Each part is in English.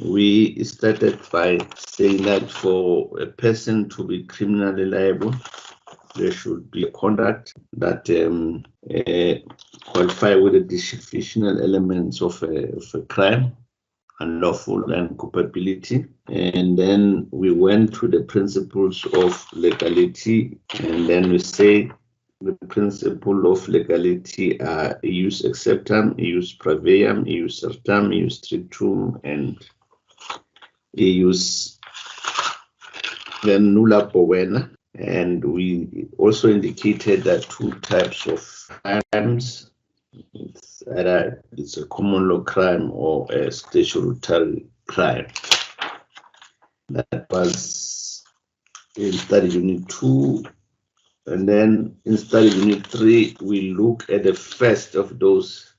we started by saying that for a person to be criminally liable, there should be conduct that qualify with the definitional elements of a crime, unlawful and culpability. And then we went to the principles of legality, and then we say the principle of legality are ius acceptam, ius praeviam, ius certam, ius strictum, and ius nulla provena. And we also indicated that two types of crimes, either it's a common law crime or a statutory crime. That was in study unit 2. And then in study unit 3, we look at the first of those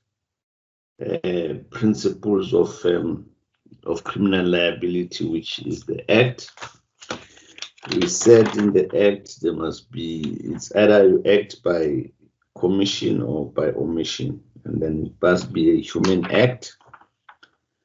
principles of criminal liability, which is the act. We said in the act there must be, it's either you act by commission or by omission, and then it must be a human act.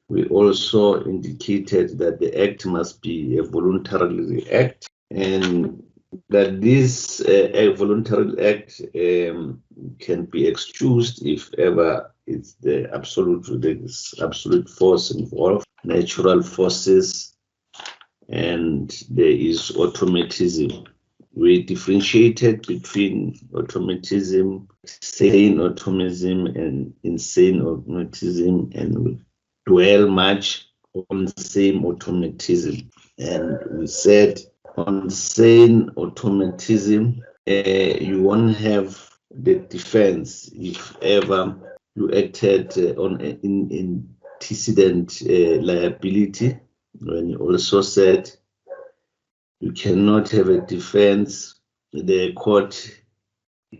We also indicated that the act must be a voluntary act, and that this a voluntary act can be excused if ever it's the absolute force involved, natural forces, and there is automatism. We differentiated between automatism, sane automatism, and insane automatism, and we dwell much on same automatism. And we said on sane automatism, you won't have the defense if ever you acted on in antecedent liability. When you also said you cannot have a defense, the court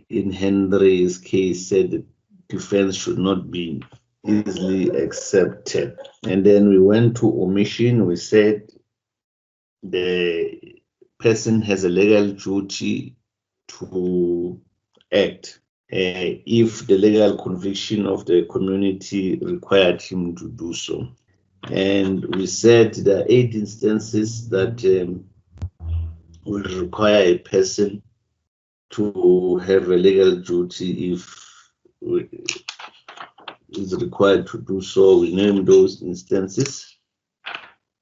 in Henry's case said the defense should not be easily accepted. And then we went to omission. We said the person has a legal duty to act if the legal conviction of the community required him to do so. And we said there are 8 instances that will require a person to have a legal duty if is required to do so. We named those instances,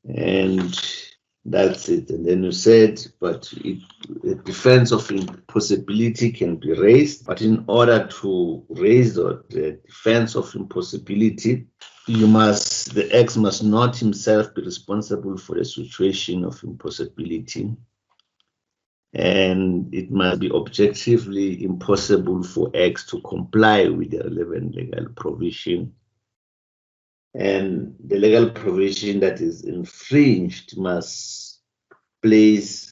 and that's it. And then you said, but the defense of impossibility can be raised, but in order to raise the defense of impossibility, the X must not himself be responsible for the situation of impossibility, and it must be objectively impossible for X to comply with the relevant legal provision, and the legal provision that is infringed must place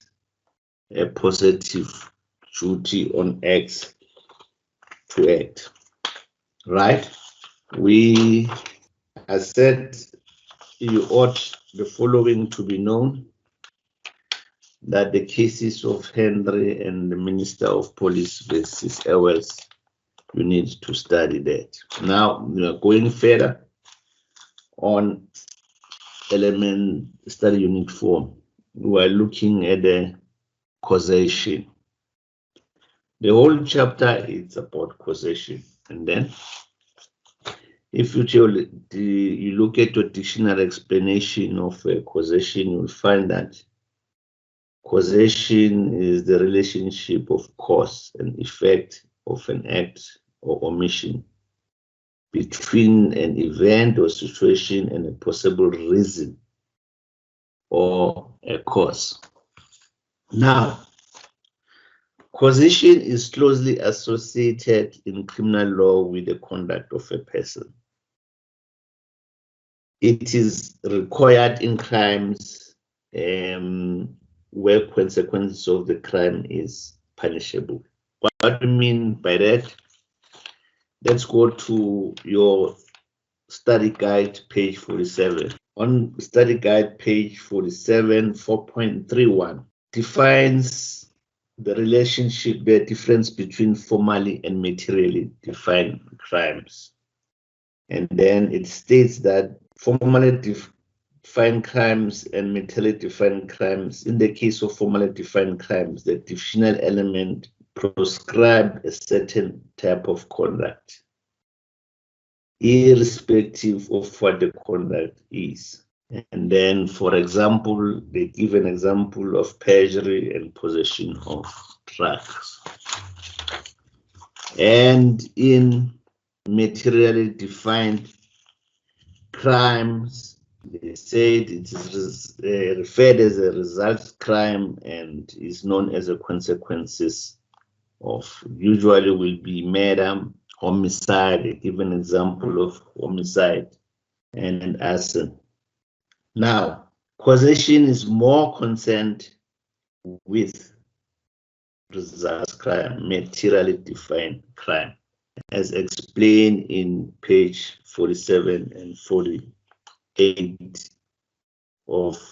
a positive duty on X to act. Right? We said you ought the following to be known: that the cases of Henry and the Minister of Police versus Ewells, you need to study that. Now we are going further on element study unit 4. We are looking at the causation. The whole chapter is about causation, and then if you look at your dictionary explanation of causation, you'll find that causation is the relationship of cause and effect of an act or omission between an event or situation and a possible reason or a cause. Now, causation is closely associated in criminal law with the conduct of a person. It is required in crimes where consequences of the crime is punishable. What do you mean by that? Let's go to your study guide, page 47. On study guide, page 47, 4.31 defines the relationship, the difference between formally and materially defined crimes. And then it states that formally defined crimes and materially defined crimes. In the case of formally defined crimes, the definitional element prescribes a certain type of conduct, irrespective of what the conduct is. And then, for example, they give an example of perjury and possession of drugs. And in materially defined crimes, they said it is referred as a result crime and is known as a consequences of, usually will be murder, homicide. They give an example of homicide and arson. Now, causation is more concerned with results crime, materially defined crime, as explained in page 47 and 48 of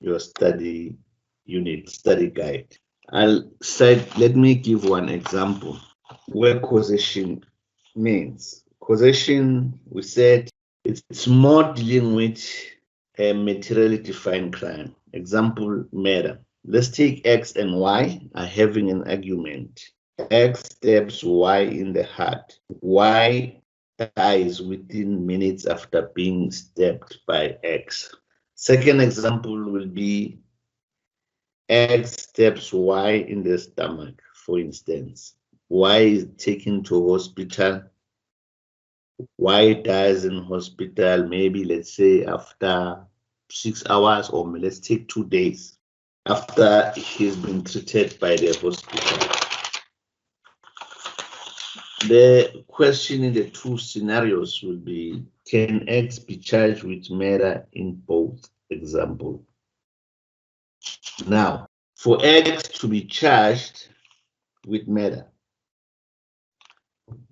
your study unit, study guide. Let me give one example where causation means. Causation, we said, it's more dealing with a materially defined crime. Example, murder. Let's take X and Y are having an argument. X stabs Y in the heart. Y dies within minutes after being stabbed by X. Second example will be X stabs Y in the stomach, for instance. Y is taken to hospital. Y dies in hospital, maybe let's say after 6 hours, or let's take 2 days after he's been treated by the hospital. The question in the two scenarios will be, can X be charged with murder in both examples? Now, for X to be charged with murder,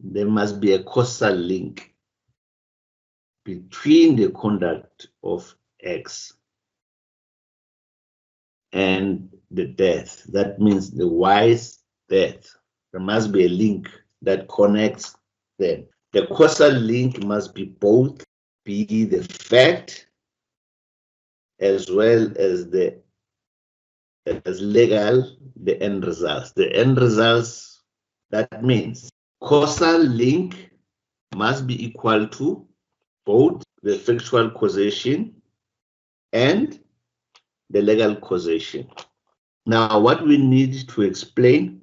there must be a causal link between the conduct of X and the death. That means the Y's death. There must be a link that connects them. The causal link must be both be the fact as well as legal, the end results. The end results, that means causal link must be equal to both the factual causation and the legal causation. Now, what we need to explain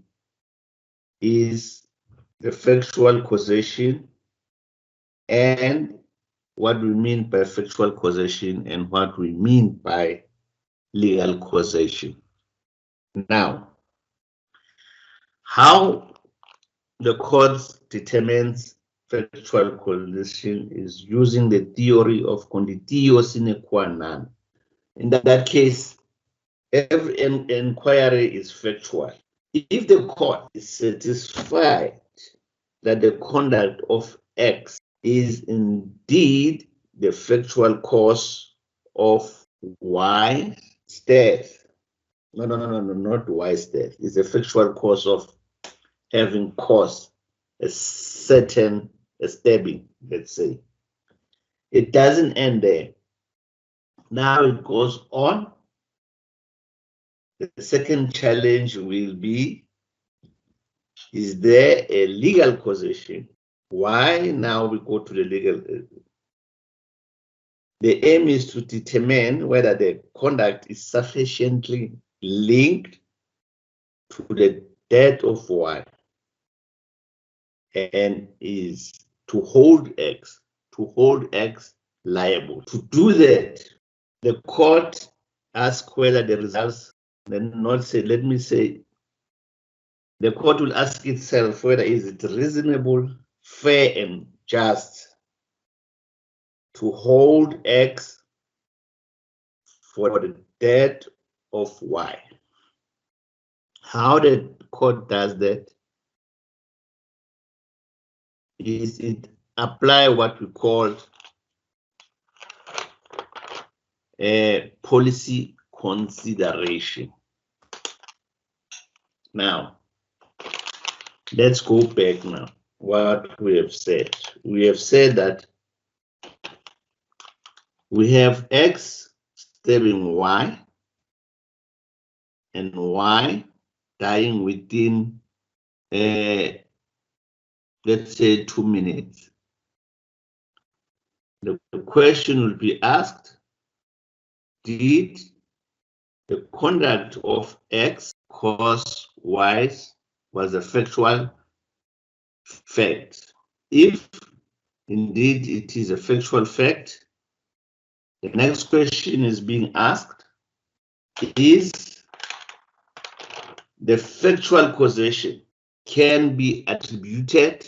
is the factual causation and what we mean by factual causation and what we mean by legal causation. Now, how the court determines factual causation is using the theory of conditio sine qua non. In that case, every inquiry is factual. If the court is satisfied that the conduct of X is indeed the factual cause of Y's death. No, not Y's death. It's the factual cause of having caused a certain stabbing, let's say. It doesn't end there. Now it goes on. The second challenge will be, is there a legal causation? Why? Now we go to the legal. The aim is to determine whether the conduct is sufficiently linked to the death of Y and is to hold X liable. To do that, the court asks whether the results, let me say, the court will ask itself whether is it reasonable, fair, and just to hold X for the death of Y. How the court does that is it apply what we call a policy consideration. Now, let's go back now. What we have said. We have said that we have X stabbing Y and Y dying within, let's say, 2 minutes. The question will be asked, did the conduct of X cause Y was a factual fact? If indeed it is a factual fact, the next question is being asked, is the factual causation can be attributed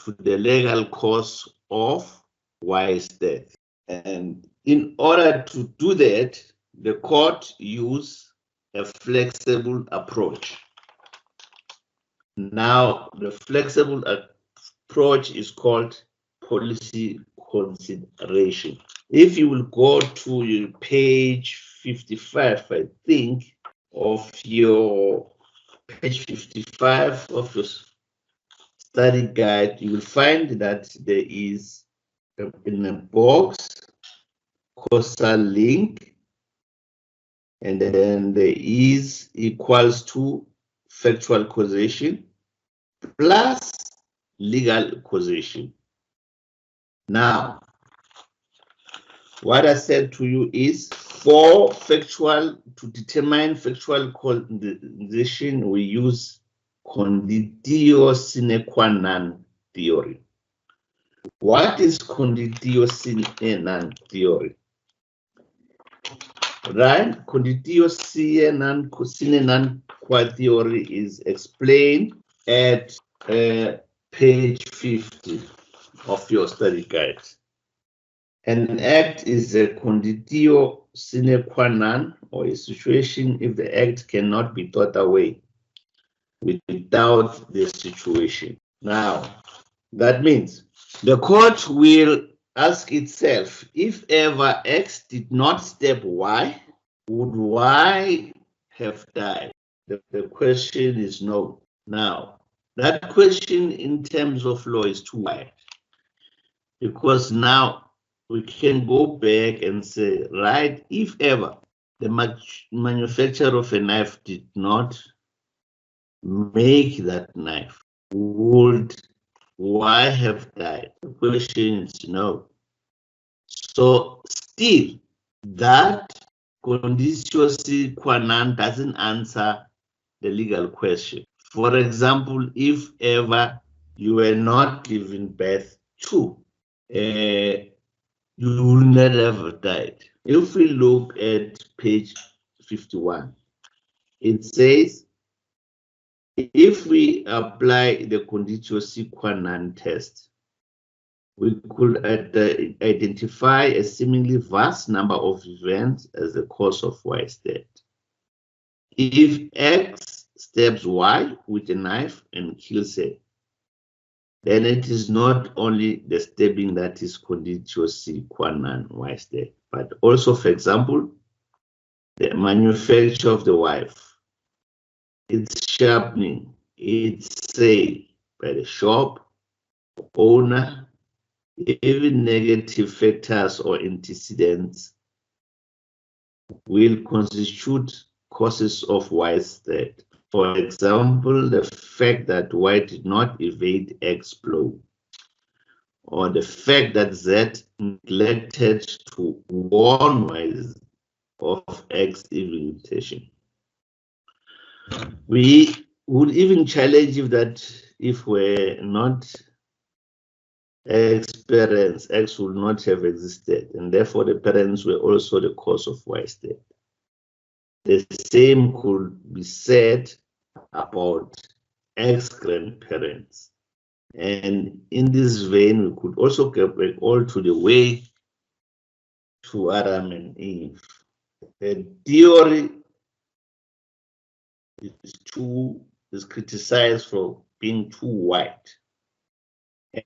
to the legal cause of Y's death? And in order to do that, the court used a flexible approach. Now, the flexible approach is called policy consideration. If you will go to page 55, I think, of your page 55 of your study guide, you will find that there is in a box causal link, and then there is equals to factual causation plus legal causation. Now, what I said to you is, to determine factual causation, we use conditio sine qua non theory. What is conditio sine non theory? Right? Conditio sine non qua theory is explained at page 50 of your study guide. An act is a conditio sine qua non, or a situation if the act cannot be thought away without the situation. Now, that means the court will ask itself, if ever X did not stab Y, would Y have died? The question is no. Now, that question in terms of law is too wide, because now we can go back and say, right, if ever the manufacturer of a knife did not make that knife, would Y have died? The question is no. So still, that conditio sine qua non doesn't answer the legal question. For example, if ever you were not given birth to, you will never have died. If we look at page 51, it says, if we apply the conditio sine qua non test, we could identify a seemingly vast number of events as the cause of Y's death. If X stabs Y with a knife and kills her, then it is not only the stabbing that is conditio sine qua non Y's death, but also, for example, the manufacture of the wife, its sharpening, its sale by the shop owner, even negative factors or antecedents will constitute causes of Y's death. For example, the fact that Y did not evade X blow, or the fact that Z neglected to warn Y of X evitation. We would even challenge if we're not parents, X would not have existed, and therefore the parents were also the cause of Y's death. The same could be said about ex-grandparents. And in this vein, we could also go back all to the way to Adam and Eve. The theory is criticized for being too wide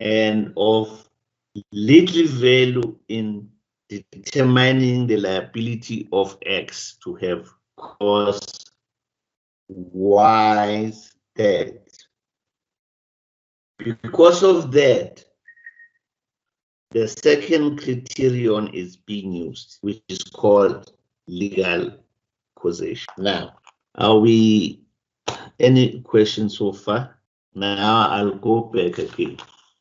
and of little value in determining the liability of X to have caused Y's death. Because of that, the second criterion is being used, which is called legal causation. Now, are we any questions so far? Now I'll go back again.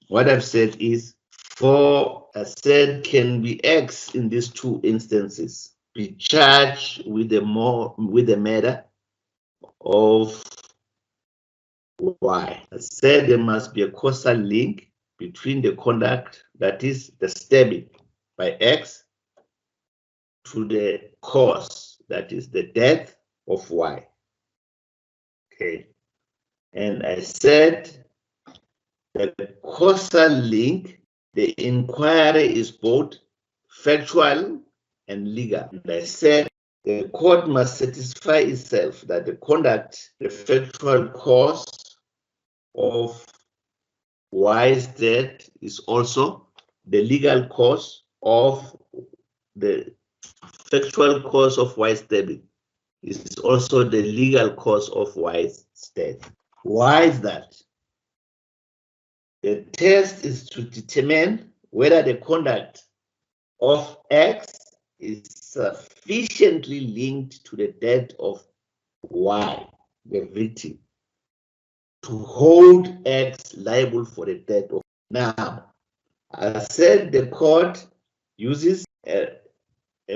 What I've said is, for a said can be X in these two instances be charged with the matter of Y. I said there must be a causal link between the conduct, that is the stabbing by X, to the cause, that is the death of Y. Okay. And I said that the causal link, the inquiry is both factual and legal. And I said the court must satisfy itself that the conduct, the factual cause of Y's death, is also the legal cause of the factual cause of Y's death. Is also the legal cause of Y's death. Why is that? The test is to determine whether the conduct of X is sufficiently linked to the death of Y, the victim, to hold X liable for the death of. Now, I said the court uses a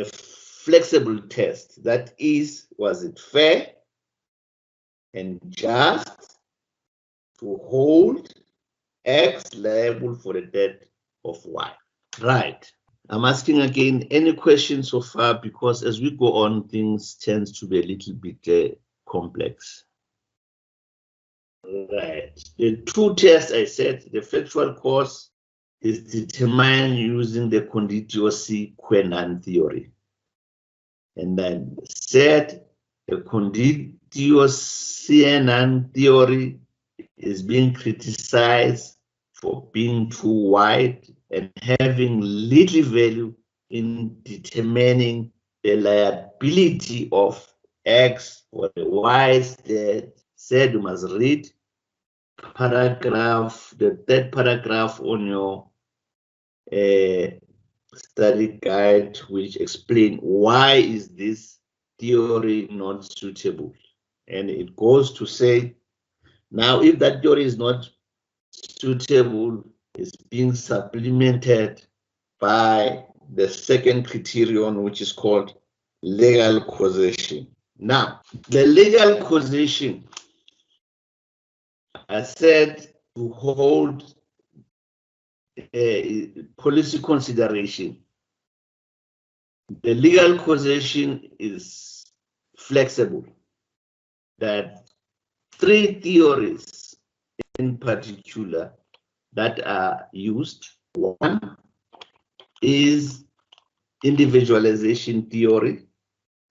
flexible test. That is, was it fair and just to hold X liable for the death of Y? Right. I'm asking again, any questions so far? Because as we go on, things tend to be a little bit complex. Right. The two tests I said, the factual cause is determined using the Conditio-Quenan theory. And then said the Conditio-Quenan theory is being criticized for being too wide and having little value in determining the liability of X for the Y's death. Said you must read paragraph, the third paragraph on your study guide, which explain why is this theory not suitable. And it goes to say, now if that theory is not suitable, is being supplemented by the second criterion, which is called legal causation. Now, the legal causation, I said, to hold policy consideration. The legal causation is flexible. That three theories in particular that are used. One is individualization theory.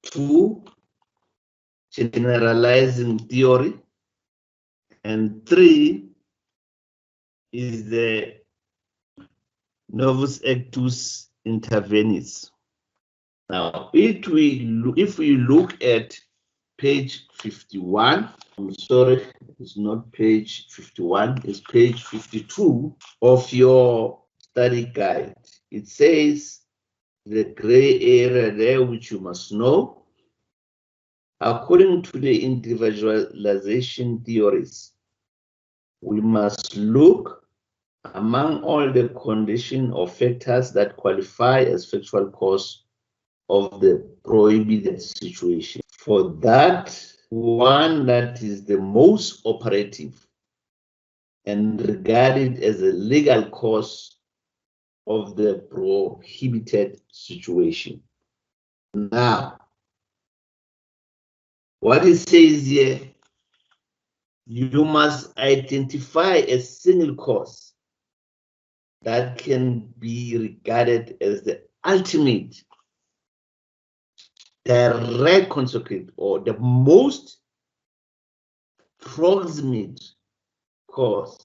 Two, generalizing theory. And three is the novus actus intervenis. Now, if we look at page 51, I'm sorry, it's not page 51, it's page 52 of your study guide. It says the gray area there, which you must know. According to the individualization theories, we must look among all the conditions or factors that qualify as factual cause of the prohibited situation. For that, one that is the most operative and regarded as a legal cause of the prohibited situation. Now, what it says here, you must identify a single cause that can be regarded as the ultimate direct consequence or the most proximate cause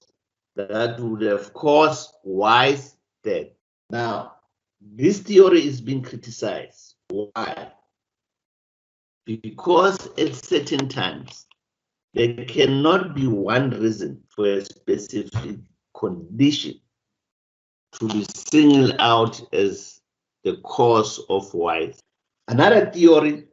that would have caused Y's death. Now, this theory is being criticized. Why? Because at certain times, there cannot be one reason for a specific condition to be singled out as the cause of Y. Another theory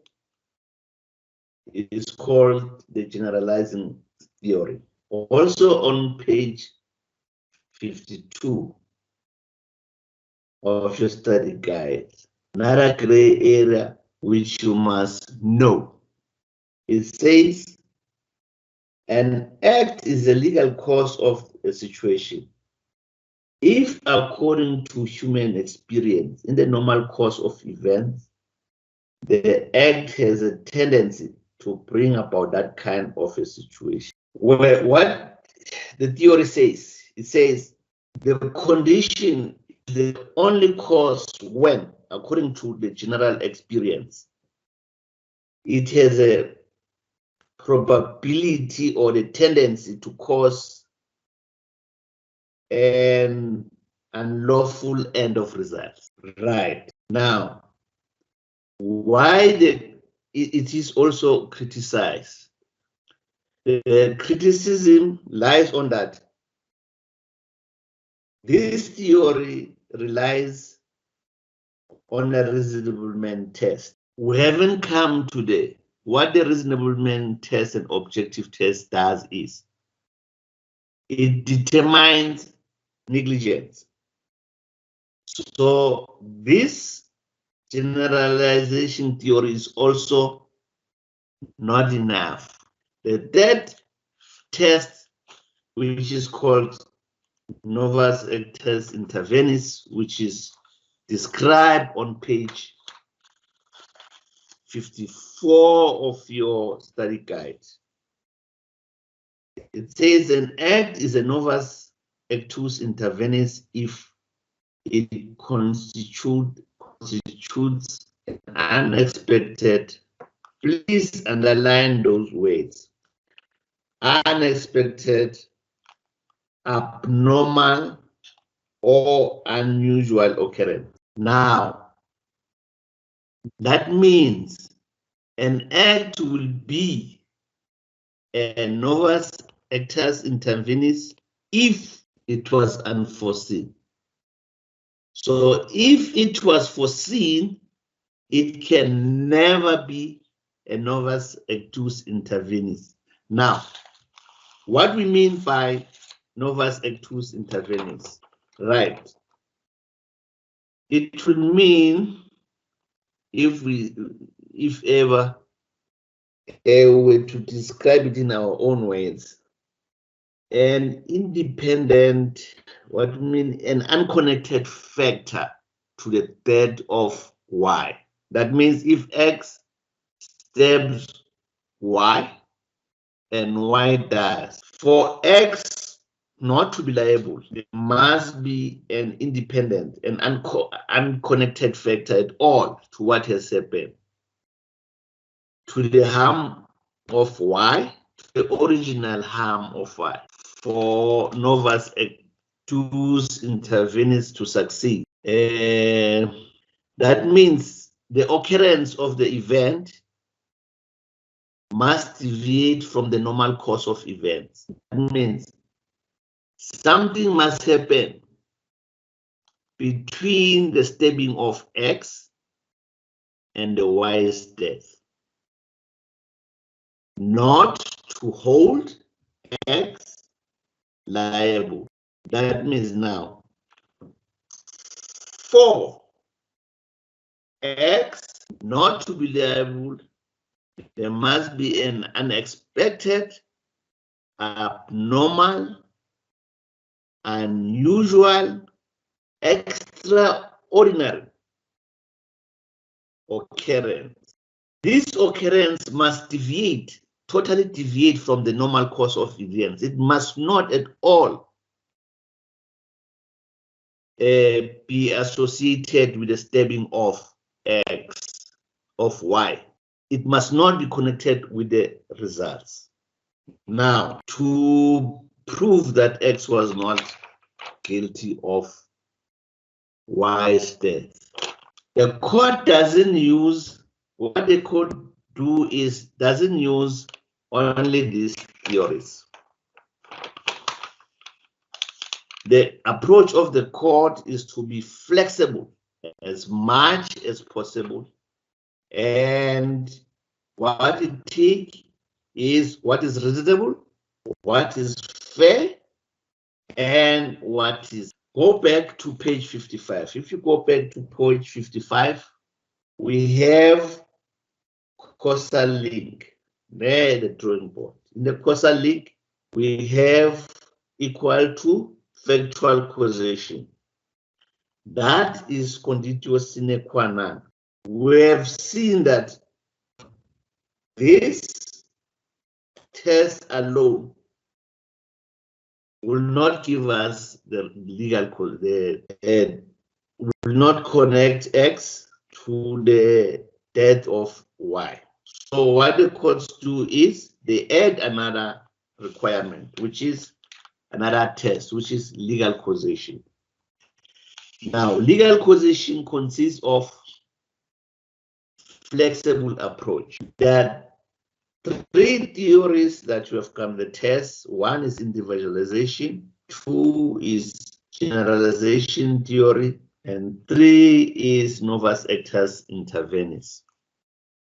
is called the Generalizing Theory. Also on page 52 of your study guide. Another gray area which you must know. It says an act is a legal cause of a situation if, according to human experience, in the normal course of events, the act has a tendency to bring about that kind of a situation. Where what the theory says, it says the condition is the only cause when, according to the general experience, it has a probability or the tendency to cause an unlawful end of results. Right. Now, why it is also criticized. The criticism lies on that this theory relies on a reasonableness test. We haven't come to what the reasonableness test and objective test does is it determines negligence. So this generalization theory is also not enough. The third test, which is called novus actus intervenis, which is described on page 54 of your study guide. It says an act is a novus actus intervenis if it constitutes an unexpected, please underline those words, unexpected, abnormal, or unusual occurrence. Now, that means an act will be a novus actus intervenis if it was unforeseen. So if it was foreseen, it can never be a novus actus intervenis. Now, what we mean by novus actus intervenis, right? It will mean if ever were to describe it in our own words, an independent, what we mean, an unconnected factor to the third of Y. That means if X stabs Y and Y dies, for X not to be liable, there must be an independent, an unconnected factor at all to what has happened. To the harm of Y, to the original harm of Y. For novus actus intervenis to succeed. That means the occurrence of the event must deviate from the normal course of events. That means something must happen between the stabbing of X and the Y's death, not to hold X liable. That means now, for X not to be liable, there must be an unexpected, abnormal, unusual, extraordinary occurrence. This occurrence must totally deviate from the normal course of events. It must not at all be associated with the stabbing of X, of Y. It must not be connected with the results. Now, to prove that X was not guilty of Y's death, the court doesn't use, what the court doesn't use only these theories. the approach of the court is to be flexible as much as possible, and what it takes is what is reasonable, what is fair, and what is. Go back to page 55. If you go back to page 55, we have causal link. There, the drawing board. In the causal link, we have equal to factual causation. That is contiguous sine qua non. We have seen that this test alone will not give us the legal code. Will not connect X to the death of Y. So what the courts do is they add another requirement, which is another test, which is legal causation. Now, legal causation consists of flexible approach. There are three theories that you have come the test. One is individualization, two is generalization theory, and three is novus actus intervenis.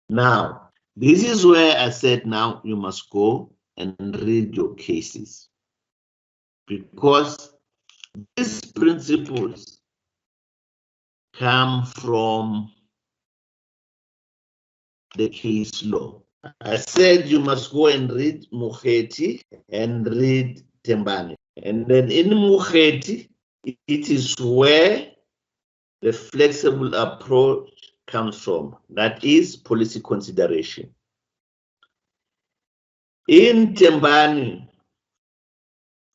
Now, this is where I said now you must go and read your cases, because these principles come from the case law. I said you must go and read Mukherjee and read Tembani. And then in Mukherjee, it is where the flexible approach comes from. That is policy consideration. In Tembani,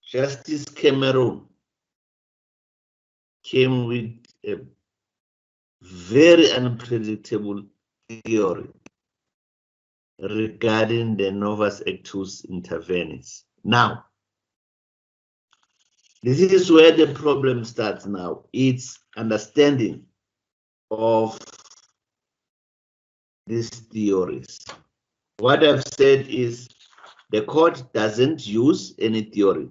Justice Cameron came with a very unpredictable theory regarding the novus actus intervenis. Now, this is where the problem starts now. It's understanding of these theories. What I've said is the court doesn't use any theory.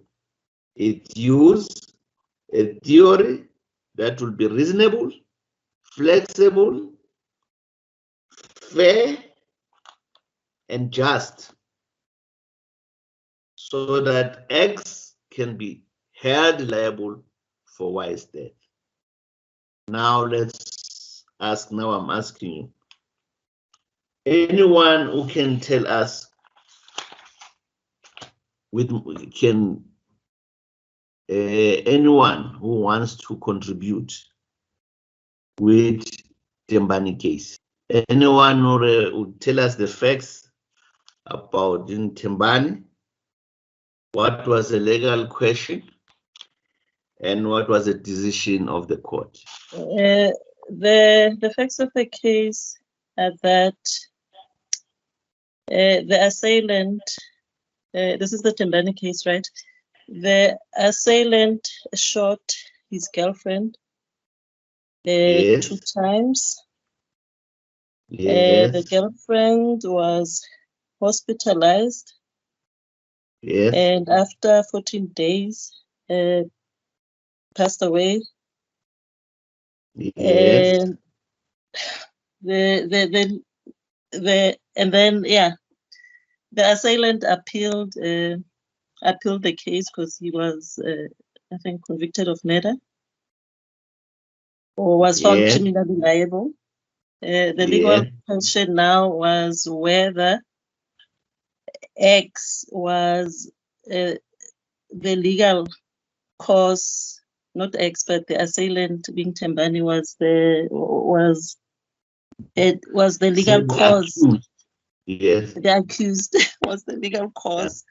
It uses a theory that will be reasonable, flexible, fair, and just, so that X can be held liable for Y's death. Now let's ask, now I'm asking you, anyone who can tell us, anyone who wants to contribute with Tembani case? Anyone who would tell us the facts about in Tembani? What was the legal question and what was the decision of the court? The facts of the case are that the assailant, this is the Tembani case, right? The assailant shot his girlfriend Yes. 2 times. Yes. The girlfriend was hospitalized. Yes. And after 14 days, passed away. Yes. And and then the assailant appealed the case because he was I think convicted of murder or was found criminally liable. The legal question now was whether X was the legal cause, not X, but the assailant being Tembani was the legal cause. Yes. The accused was the legal cause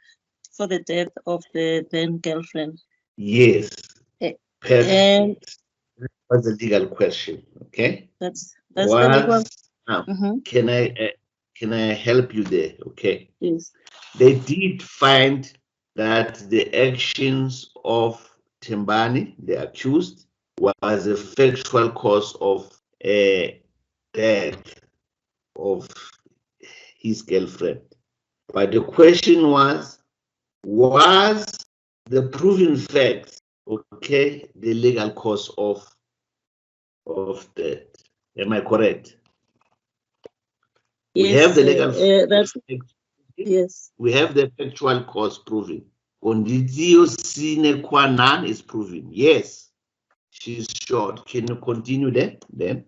for the death of the then girlfriend. Yes. Perfect. And that's the legal question. Okay. That's the legal. Now, can I help you there? Okay. Yes. They did find that the actions of Tembani, the accused, was a factual cause of death of his girlfriend. But the question was the proven facts Okay, the legal cause of death. Am I correct? We have the legal that's yes. We have the factual cause proven. Conditio sine qua non is proven. Yes, she's short. Can you continue there then?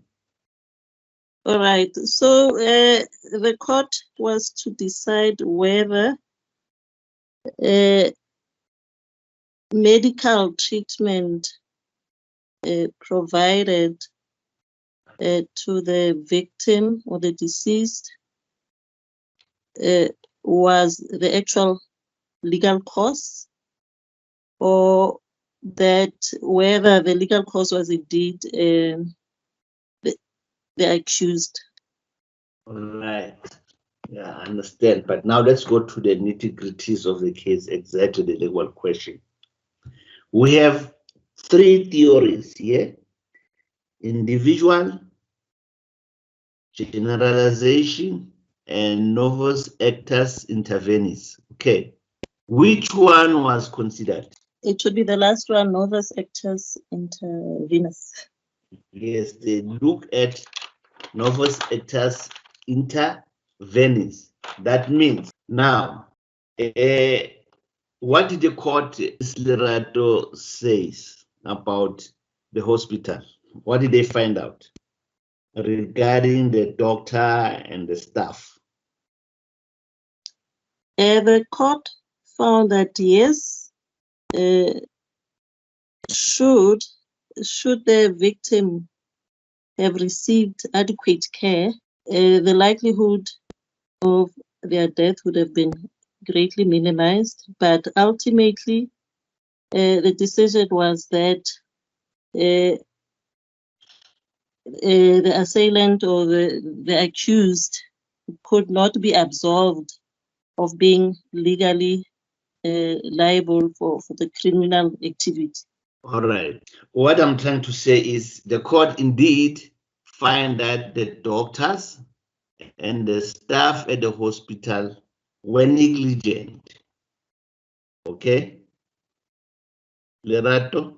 All right. So the court was to decide whether medical treatment provided to the victim or the deceased was the actual legal cause, or that whether the legal cause was indeed the accused. All right. Yeah, I understand. But now let's go to the nitty-gritties of the case, exactly the legal question. We have three theories here: individual, generalization, and novus actus intervenis. Okay. Which one was considered? It should be the last one, novus actus intervenis. Yes, they look at novus actus intervenis. That means now, what did the court Lerato says about the hospital? What did they find out regarding the doctor and the staff? The court found that yes, should the victim have received adequate care, the likelihood of their death would have been greatly minimized. But ultimately, the decision was that the assailant or the accused could not be absolved of being legally liable for the criminal activity. All right. What I'm trying to say is the court indeed find that the doctors and the staff at the hospital were negligent. Okay? Lerato?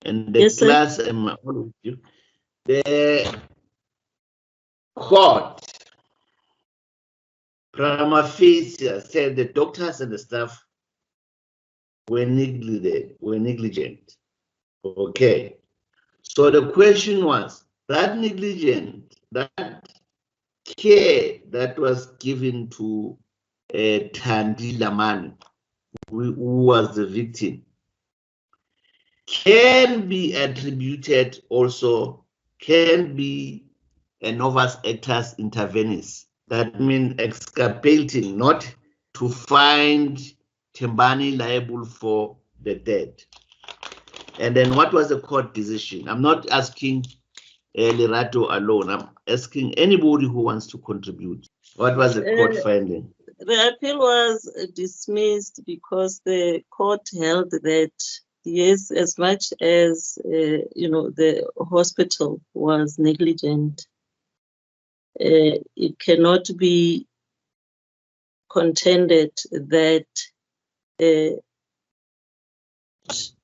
And the Yes, class, I'm all with you. The court prima facie said the doctors and the staff were negligent. Okay. So the question was, that negligent, that care that was given to Thandi Lamani, who was the victim, can be attributed also, can be a novus actus intervenis. That means exculpating, not to find Tembani liable for the death. And then what was the court decision? I'm not asking Lerato alone. I'm asking anybody who wants to contribute. What was the court finding? The appeal was dismissed because the court held that yes, as much as the hospital was negligent, it cannot be contended that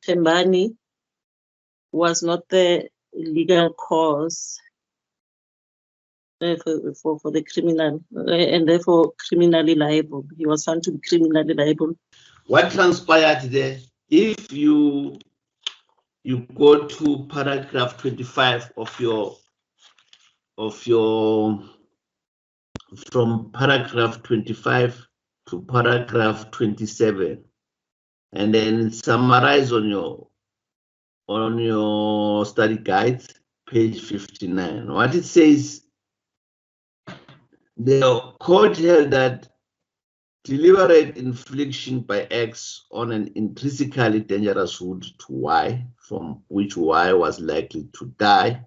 Tembani was not the legal cause for the criminal, and therefore criminally liable. He was found to be criminally liable. What transpired there? If you go to paragraph 25 of your from paragraph 25 to paragraph 27, and then summarize on your study guides, page 59. What it says, the court held that deliberate infliction by X on an intrinsically dangerous wound to Y, from which Y was likely to die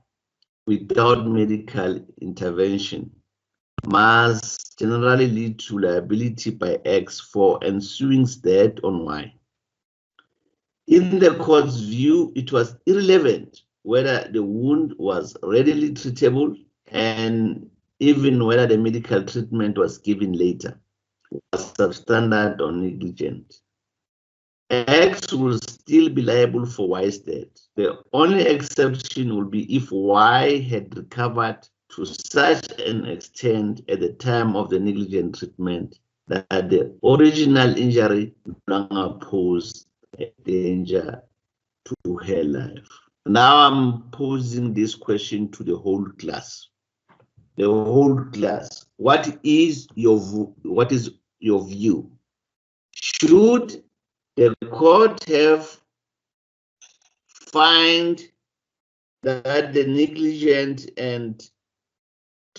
without medical intervention, must generally lead to liability by X for ensuing death on Y. In the court's view, it was irrelevant whether the wound was readily treatable and even whether the medical treatment was given later, was substandard or negligent. X will still be liable for Y's death. The only exception will be if Y had recovered to such an extent at the time of the negligent treatment that the original injury no longer posed a danger to her life. Now I'm posing this question to the whole class. The whole class. What is your view? Should the court have find that the negligent and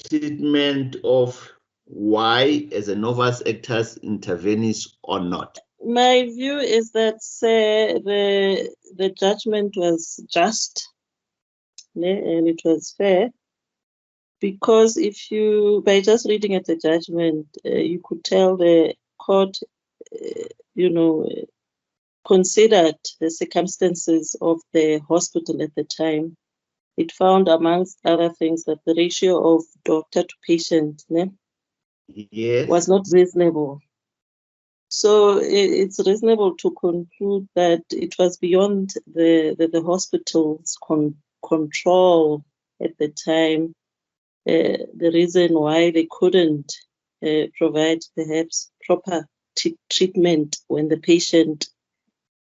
treatment of Y as a novus actus intervenes or not? My view is that the judgment was just and it was fair, because if you, by just reading at the judgment, you could tell the court, considered the circumstances of the hospital at the time. It found, amongst other things, that the ratio of doctor to patient Yes. was not reasonable. So it's reasonable to conclude that it was beyond the hospital's control at the time, the reason why they couldn't provide perhaps proper treatment when the patient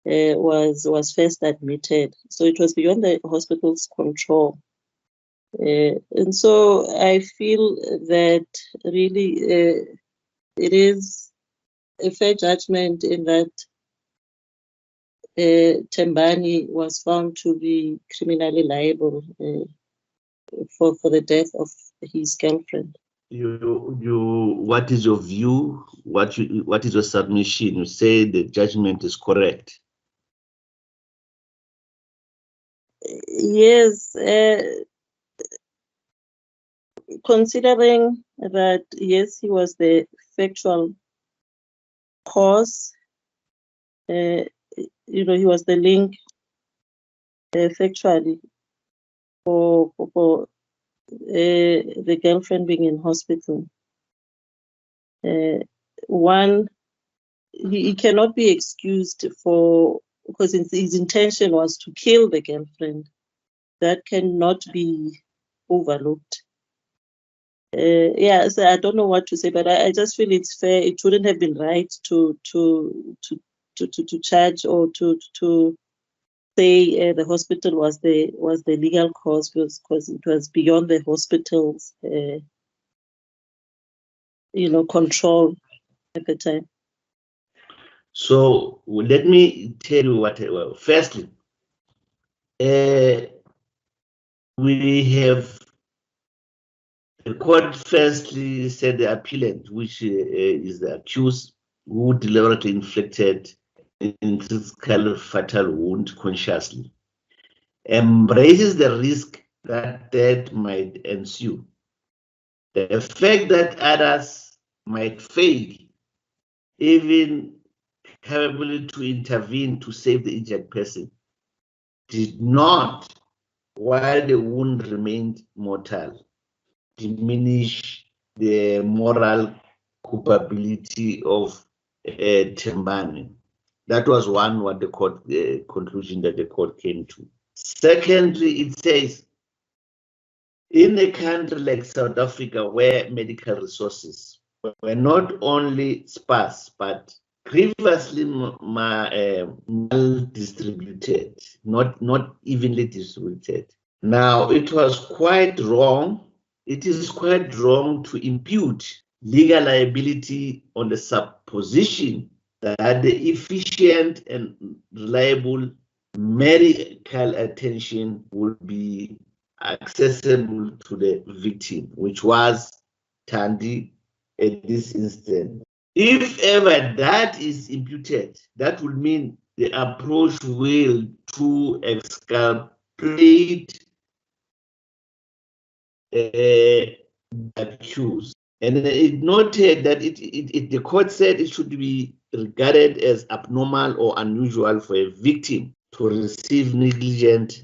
was first admitted. So it was beyond the hospital's control. And so I feel that really it is a fair judgment in that Tembani was found to be criminally liable for the death of his girlfriend. What is your view? What is your submission? You say the judgment is correct. Yes, considering that, yes, he was the factual cause, he was the link factually for the girlfriend being in hospital. One, he cannot be excused because his intention was to kill the girlfriend. That cannot be overlooked. So I don't know what to say, but I just feel it's fair. It wouldn't have been right to charge or to say the hospital was the legal cause, because it was beyond the hospital's control at the time. So let me tell you what. Well, firstly, we have the court firstly said the appellant, which is the accused, who deliberately inflicted an intrinsical fatal wound consciously, embraces the risk that death might ensue. The fact that others might fail, even capable to intervene to save the injured person, did not, while the wound remained mortal, diminish the moral culpability of Tembani. That was what the court conclusion that the court came to. Secondly, it says, in a country like South Africa, where medical resources were not only sparse but grievously mal-distributed, not evenly distributed. Now, it was quite wrong. It is quite wrong to impute legal liability on the supposition that the efficient and reliable medical attention will be accessible to the victim, which was Tandy at this instant. If ever that is imputed, that would mean the approach will to exculpate accused. And it noted that the court said it should be regarded as abnormal or unusual for a victim to receive negligent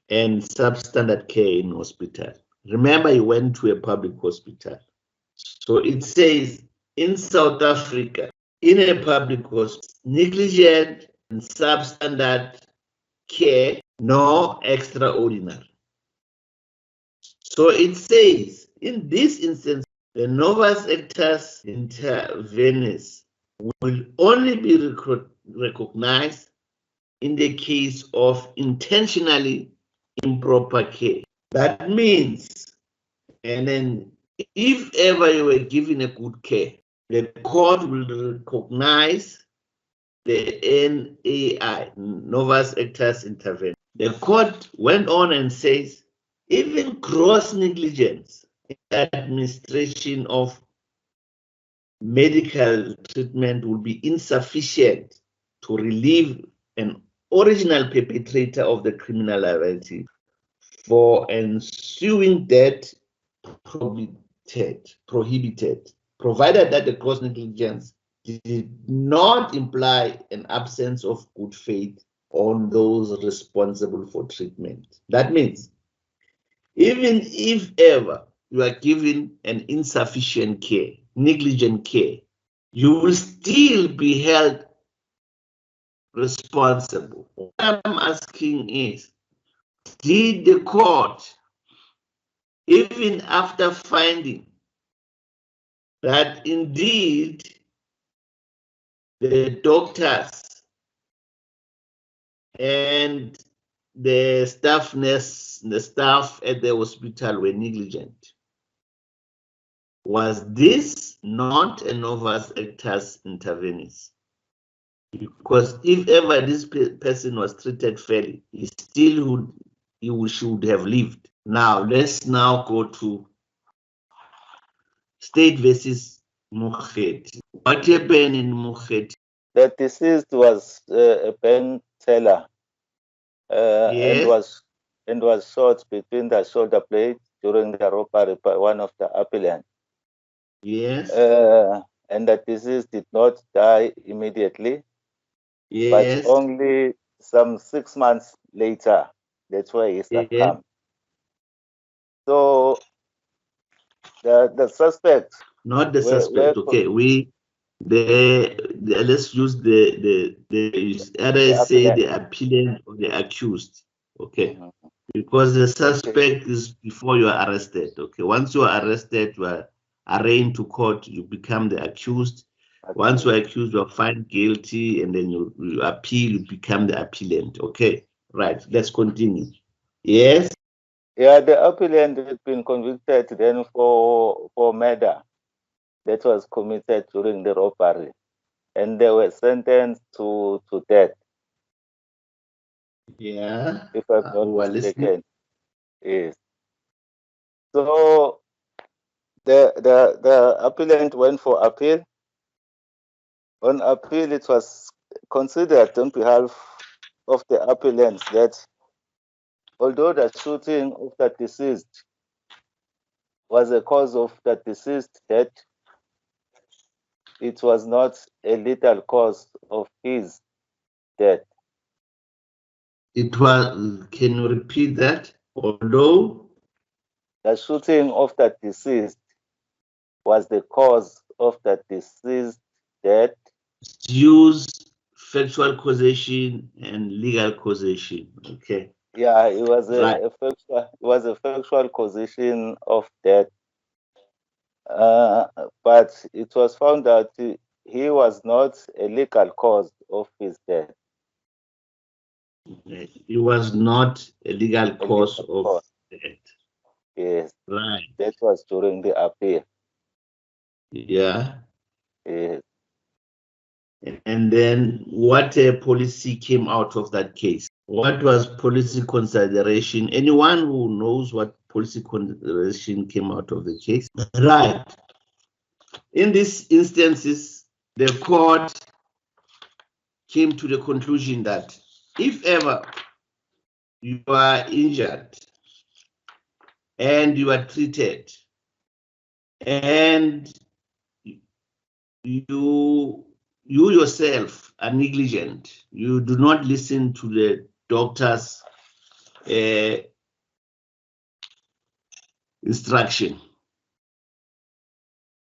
and substandard care in hospital. Remember, he went to a public hospital. So it says, in South Africa, in a public hospital, negligent and substandard care, no extraordinary. So it says, in this instance, the novus actus intervenis will only be recognized in the case of intentionally improper care. That means, and then if ever you were given a good care, the court will recognize the NAI, novus actus intervenis. The court went on and says, even gross negligence in the administration of medical treatment will be insufficient to relieve an original perpetrator of the criminal liability for ensuing death prohibited, provided that the gross negligence did not imply an absence of good faith on those responsible for treatment. That means, even if ever you are given an insufficient care, negligent care, you will still be held responsible. What I'm asking is, did the court, even after finding that indeed the doctors and the staff at the hospital were negligent, was this not a novus actus intervenis? Because if ever this person was treated fairly, he should have lived. Now let's now go to State versus Mukherjee. What happened in Mukherjee? The deceased was a bank teller, Yes. and was shot between the shoulder blades during the robbery by one of the appellants. Yes. And the deceased did not die immediately, Yes. but only some 6 months later. That's why he succumbed. Yes. So the suspect. Not the suspect. Okay, let's use the RSA, the appellant or the accused. Okay, because the suspect is before you are arrested. Okay, once you are arrested, you are arraigned to court, you become the accused. Once you are accused, you are found guilty, and then you appeal, you become the appellant. Okay, right. Let's continue. Yes. Yeah, the appellant had been convicted then for murder that was committed during the robbery, and they were sentenced to death. Yeah. If I'm not mistaken. Yes. So the appellant went for appeal. On appeal, it was considered on behalf of the appellants that although the shooting of the deceased was a cause of the deceased death, it was not a lethal cause of his death. It was, can you repeat that? Although the shooting of the deceased was the cause of the deceased death. Use factual causation and legal causation. Okay. Yeah, it was a factual causation of death. But it was found that he was not a legal cause of his death. It was not a legal cause of death. Yes. Right. That was during the appeal. Yeah. Yes. And then what policy came out of that case? What was policy consideration? Anyone who knows what policy consideration came out of the case? Right. In these instances, the court came to the conclusion that if ever you are injured and you are treated and you yourself are negligent, you do not listen to the doctor's instruction,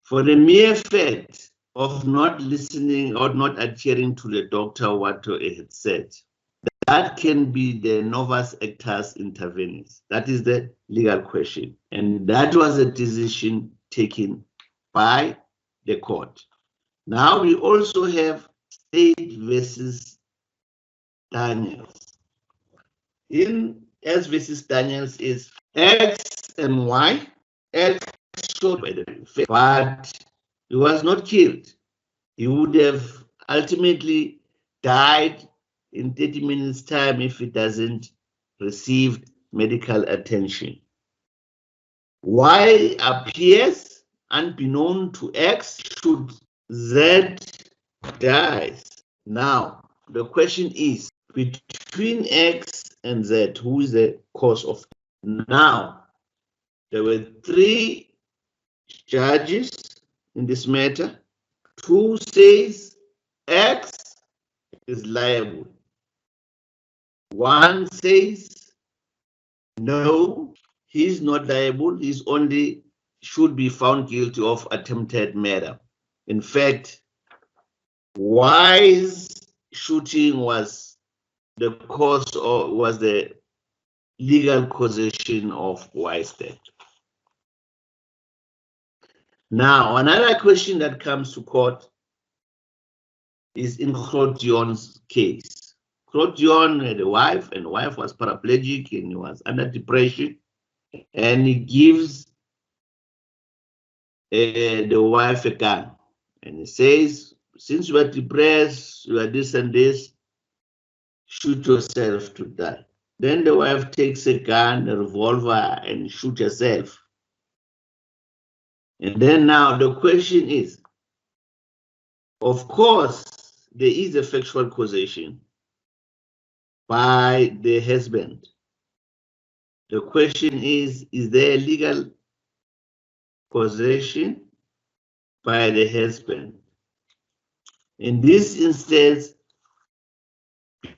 for the mere fact of not listening or not adhering to the doctor what he had said. That can be the novus actus intervenis. That is the legal question. And that was a decision taken by the court. Now we also have State versus Daniels. In S versus Daniels is X and Y. X shot by the face, but he was not killed. He would have ultimately died in 30 minutes' time if he doesn't receive medical attention. Y appears unbeknown to X should Z dies. Now, the question is, between X and Z, who is the cause of death? Now, there were 3 judges in this matter. 2 says X is liable. 1 says no, he's not liable, he's only should be found guilty of attempted murder. In fact, Y's shooting was the cause or was the legal causation of Y's death. Now, another question that comes to court is in Clodion's case. Clodion had a wife, and the wife was paraplegic and he was under depression, and he gives the wife a gun, and he says, since you are depressed, you are this and this, shoot yourself to die. Then the wife takes a gun, a revolver, and shoots herself. And then now the question is, of course, there is a factual causation by the husband. The question is there a legal causation by the husband? In this instance,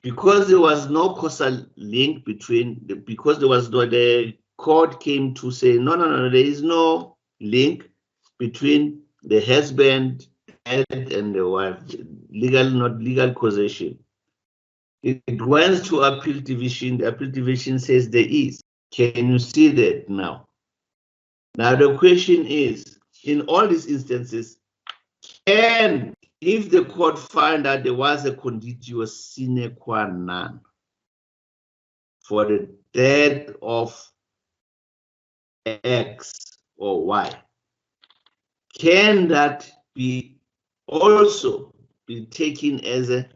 because there was no causal link between, because there was no, the court came to say, no, there is no link between the husband and the wife, legal, not legal causation. It went to appeal division. The appeal division says there is. Can you see that now? Now the question is, in all these instances, if the court find that there was a conditio sine qua non for the death of X or Y, can that be also be taken as a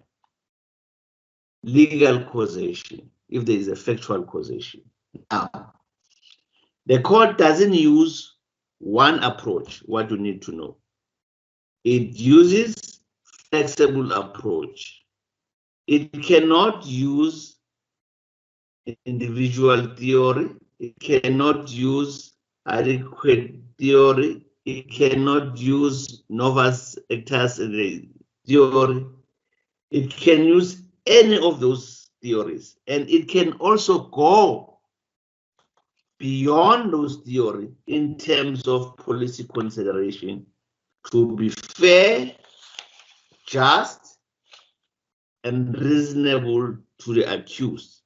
legal causation if there is a factual causation? Now, the court doesn't use one approach, what you need to know. It uses flexible approach. It cannot use individual theory. It cannot use adequate theory. It cannot use novus actus theory. It can use any of those theories, and it can also go beyond those theories in terms of policy consideration to be fair, just, and reasonable to the accused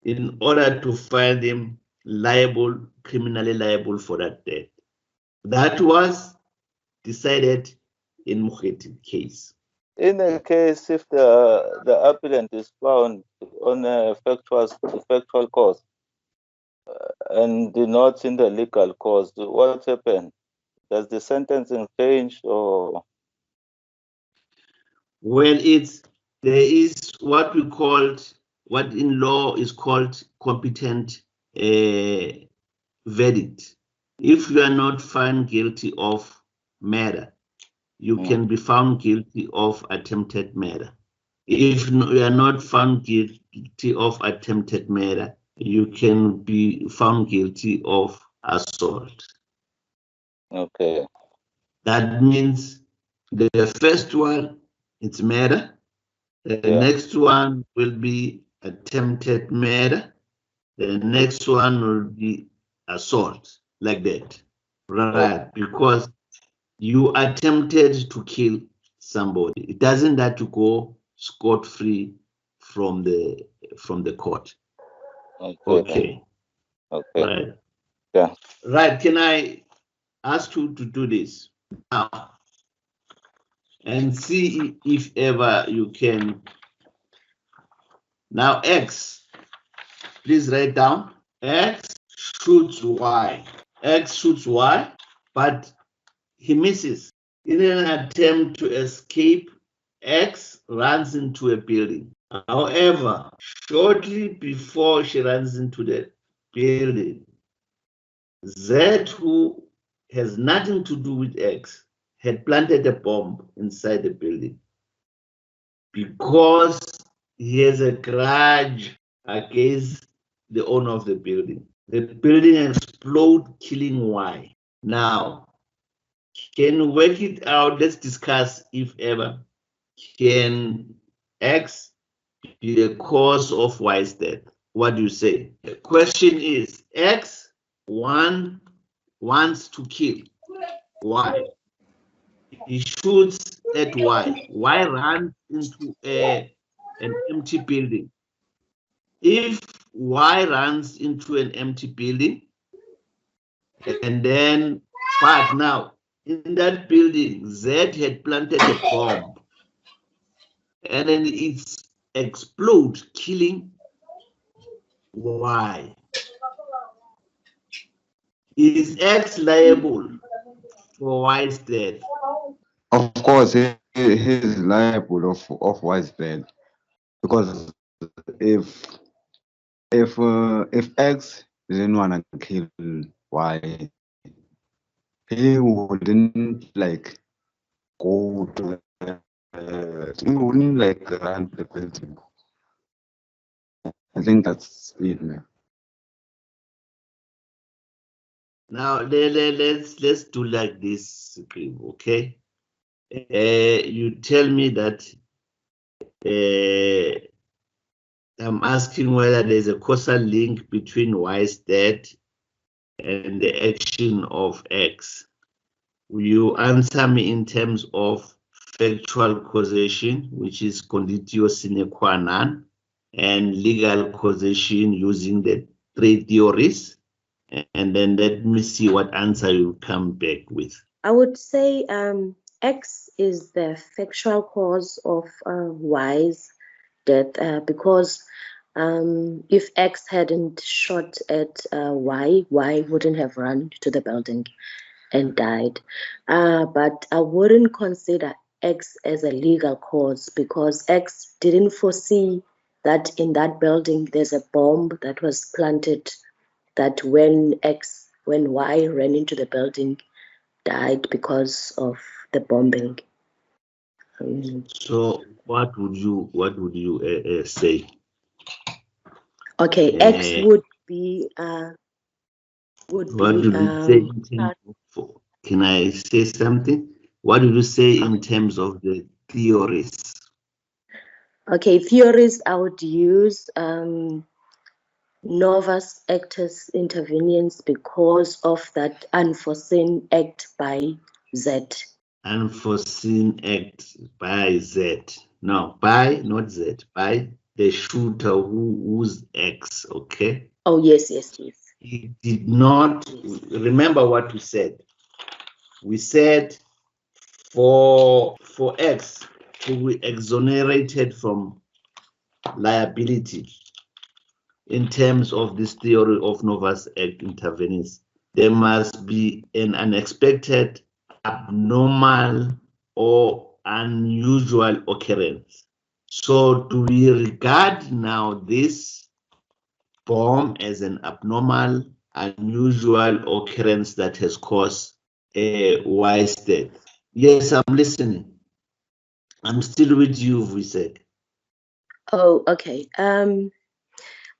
in order to find him liable, criminally liable for that death. That was decided in Mukheti's case. In a case, if the appellant is found on a factual cause and not in the legal cause, what happened? Does the sentencing change or? Well, there is what we called, what in law is called competent verdict. If you are not found guilty of murder, you can be found guilty of attempted murder. If you are not found guilty of attempted murder, you can be found guilty of assault. Okay. That means the first one, it's murder. The next one will be attempted murder. The next one will be assault, like that. Right, because you attempted to kill somebody. It doesn't have to go scot-free from the court. Okay. Okay. Right. Yeah. Right. Can I ask you to do this now and see if ever you can? Now, X, please write down. X shoots Y. X shoots Y, but he misses. In an attempt to escape, X runs into a building. However, shortly before she runs into the building, Z, who has nothing to do with X, had planted a bomb inside the building because he has a grudge against the owner of the building. The building explodes, killing Y. Now, can you work it out? Let's discuss if ever. Can X be the cause of Y's death? What do you say? The question is, X wants to kill Y. He shoots at Y. Y runs into an empty building. If Y runs into an empty building, and then, but now, in that building, Z had planted a bomb, and then it explodes, killing Y. Is X liable for Y's death? Of course, he's liable of Y's death, because if X didn't want to kill Y, he wouldn't like go to he wouldn't like run the building. I think that's it, man. Now let's do like this, okay? You tell me that I'm asking whether there's a causal link between Y's death and the action of X. Will you answer me in terms of factual causation, which is conditio sine qua non, and legal causation using the three theories? And then let me see what answer you come back with. I would say X is the factual cause of Y's death, because if X hadn't shot at Y wouldn't have run to the building and died. But I wouldn't consider X as a legal cause, because X didn't foresee that in that building there's a bomb that was planted, that when Y ran into the building, died because of the bombing. So what would you say? Okay, X would be what do you say in terms of, can I say something? What do you say in terms of the theories? Okay, theories I would use novus actus interveniens, because of that unforeseen act by Z. Unforeseen act by Z. No, by, not Z, by the shooter who's X, okay? Oh, yes. He did not, remember what we said. We said for X to be exonerated from liability in terms of this theory of novus act intervenis, there must be an unexpected, abnormal, or unusual occurrence. So do we regard now this bomb as an abnormal, unusual occurrence that has caused a Y's death? Yes, I'm listening. I'm still with you, Vusek. Oh, okay.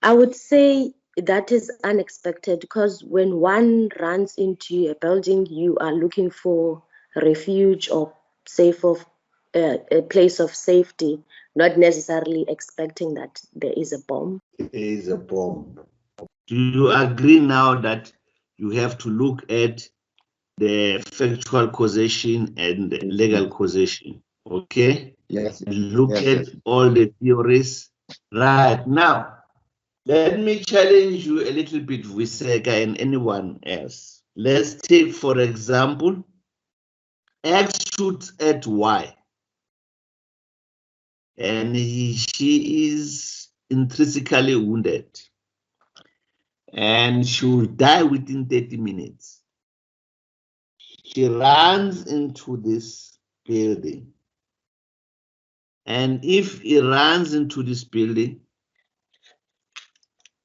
I would say that is unexpected, because when one runs into a building, you are looking for refuge or a place of safety, not necessarily expecting that there is a bomb. There is a bomb. Do you agree now that you have to look at the factual causation and the legal causation. Okay? Yes. Look Yes, at yes. all the theories. Right now, let me challenge you a little bit, Viseka and anyone else. Let's take, for example, X shoots at Y, and she is intrinsically wounded, and she will die within 30 minutes. She runs into this building, and if he runs into this building,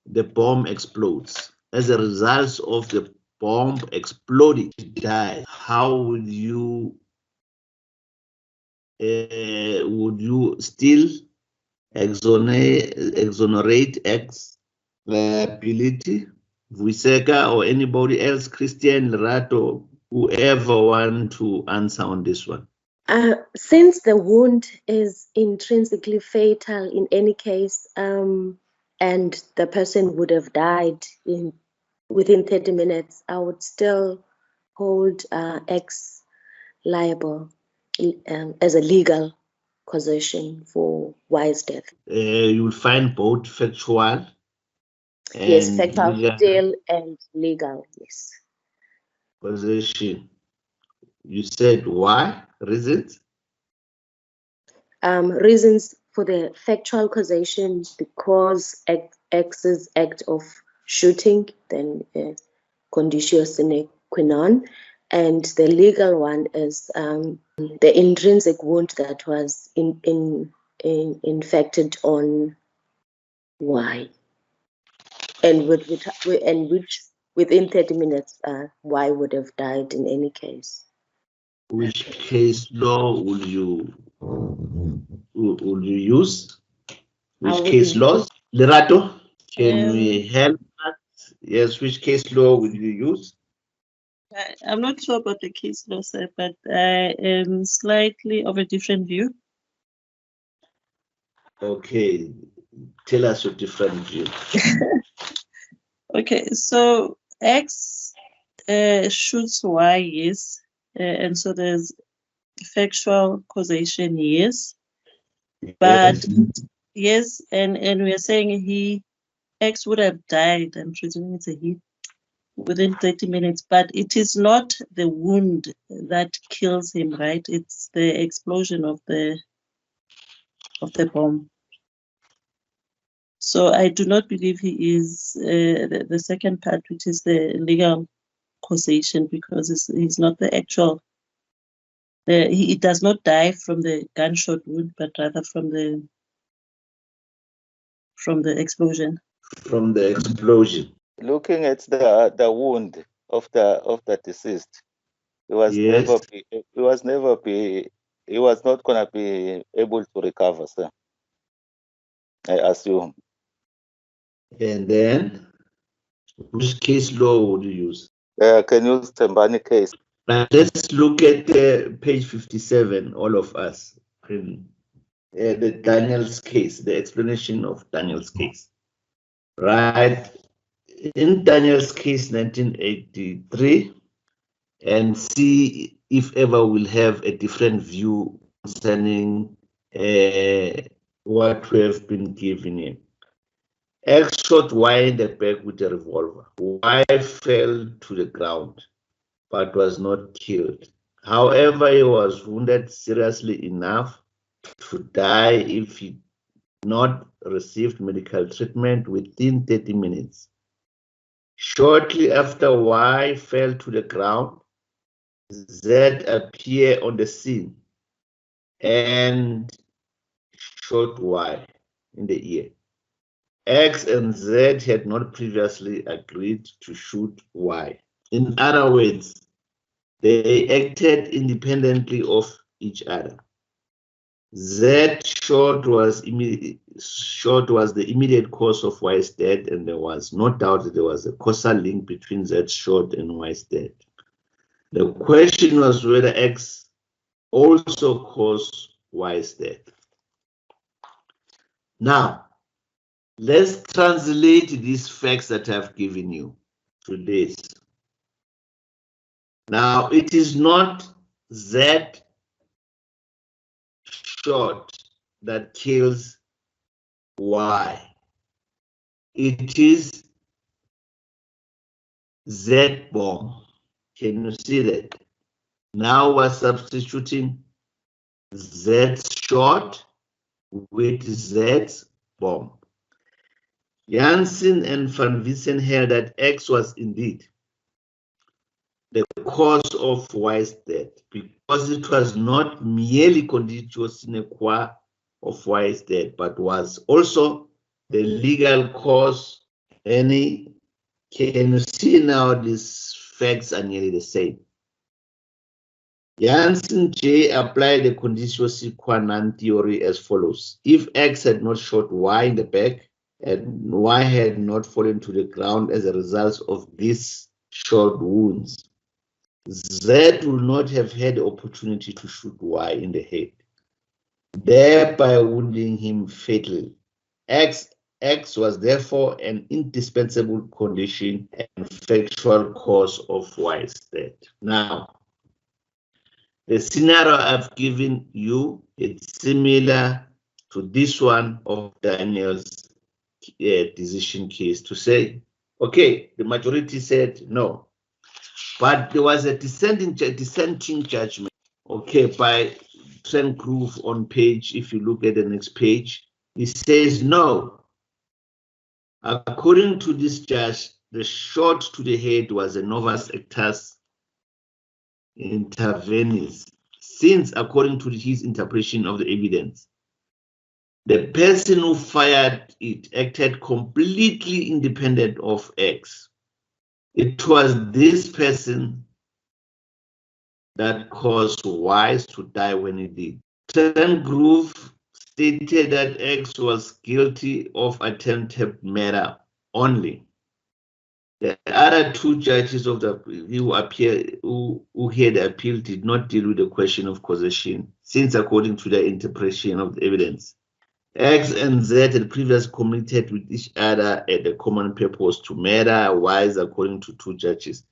the bomb explodes. As a result of the bomb exploding, she dies. How would you still exonerate X liability? Viseka or anybody else, Christian, Lerato, whoever want to answer on this one. Since the wound is intrinsically fatal in any case, and the person would have died within 30 minutes, I would still hold X liable as a legal causation for Y's death. You will find both factual. Yes, factual still and legal, yes. Causation. You said why? Reasons? Reasons for the factual causation, because X's act of shooting, then conditio sine qua non, and the legal one is the intrinsic wound that was infected on Y, and which within 30 minutes Y would have died in any case. Which case law will you use? Which case laws? Lerato, can we help us? Yes, which case law will you use? I'm not sure about the case law, sir, but I am slightly of a different view. Okay, tell us your different view. Okay, so X shoots Y, yes, and so there's factual causation, yes, but yes, and we are saying X would have died. I'm presuming it's a he within 30 minutes, but it is not the wound that kills him, right? It's the explosion of the bomb. So I do not believe he is the second part, which is the legal causation, because he's not the actual. He does not die from the gunshot wound, but rather from the explosion. From the explosion. Looking at the wound of the deceased, he was not gonna be able to recover, sir, I assume. And then, which case law would you use? Can you use Tembani case? Let's look at page 57, all of us. The Daniel's case, the explanation of Daniel's case. Right? In Daniel's case, 1983, and see if ever we'll have a different view concerning what we have been given here. X shot Y in the back with a revolver. Y fell to the ground, but was not killed. However, he was wounded seriously enough to die if he not received medical treatment within 30 minutes. Shortly after Y fell to the ground, Z appeared on the scene and shot Y in the ear. X and Z had not previously agreed to shoot Y. In other words, they acted independently of each other. Z shot was the immediate cause of Y's death, and there was no doubt that there was a causal link between Z shot and Y's death. The question was whether X also caused Y's death. Now, let's translate these facts that I've given you to this. Now, it is not Z short that kills Y. It is Z bomb. Can you see that? Now we're substituting Z short with Z bomb. Janssen and Van Vissen held that X was indeed the cause of Y's death because it was not merely contiguous sine qua of Y's death, but was also the legal cause. Any, can you see now these facts are nearly the same? Janssen J applied the conditio sine qua non theory as follows. If X had not shot Y in the back, and Y had not fallen to the ground as a result of these short wounds, Z would not have had the opportunity to shoot Y in the head, thereby wounding him fatally. X was therefore an indispensable condition and factual cause of Y's death. Now, the scenario I've given you is similar to this one of Daniel's decision case, to say, okay, the majority said no, but there was a dissenting judgment, okay, by Trent Groove on page, if you look at the next page, he says no. According to this judge, the shot to the head was a novus actus intervenis, since according to his interpretation of the evidence, the person who fired it acted completely independent of X. It was this person that caused Y to die when he did. Trent Groove stated that X was guilty of attempted murder only. The other two judges of the who heard the appeal did not deal with the question of causation, since according to their interpretation of the evidence, X and Z had previously committed with each other at the common purpose to murder Y, according to two judges.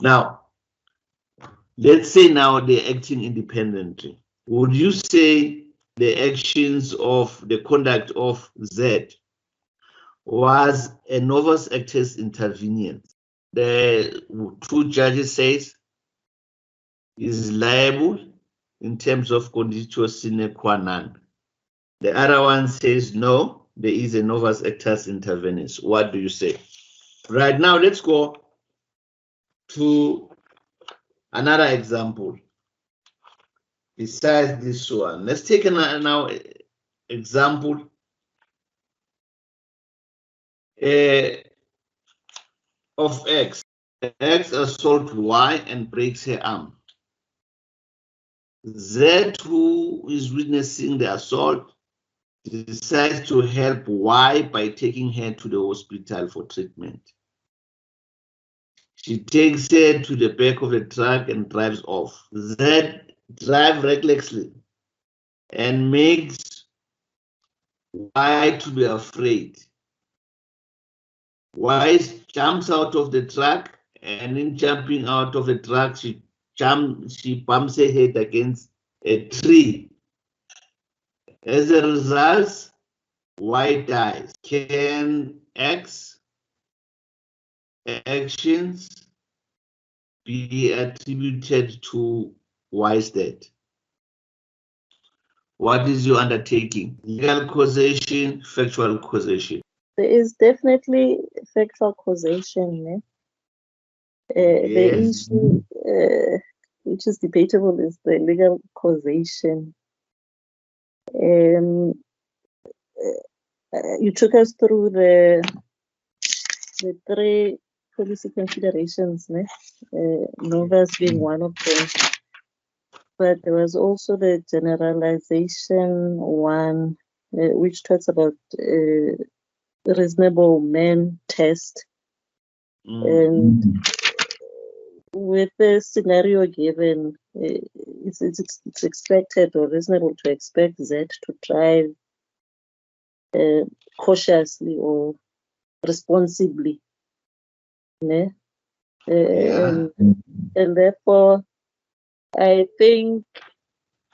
Now, let's say now they're acting independently. Would you say the actions of the conduct of Z was a novus actus interveniens? The two judges says is liable in terms of conditio sine qua non. The other one says no, there is a novus actus intervenis. What do you say? Right now, let's go to another example besides this one. Let's take another example of X. X assaults Y and breaks her arm. Z, who is witnessing the assault, decides to help Y by taking her to the hospital for treatment. She takes her to the back of the truck and drives off. Z drives recklessly and makes Y to be afraid. Y jumps out of the truck, and in jumping out of the truck, she bumps her head against a tree. As a result, Y dies. Can X actions be attributed to Y's death? What is your undertaking? Legal causation, factual causation? There is definitely factual causation. The issue which is debatable is the legal causation. You took us through the three policy considerations, novus being one of them. But there was also the generalization one, which talks about reasonable man test. And with the scenario given, it's expected or reasonable to expect Z to drive cautiously or responsibly. Yeah. And therefore, I think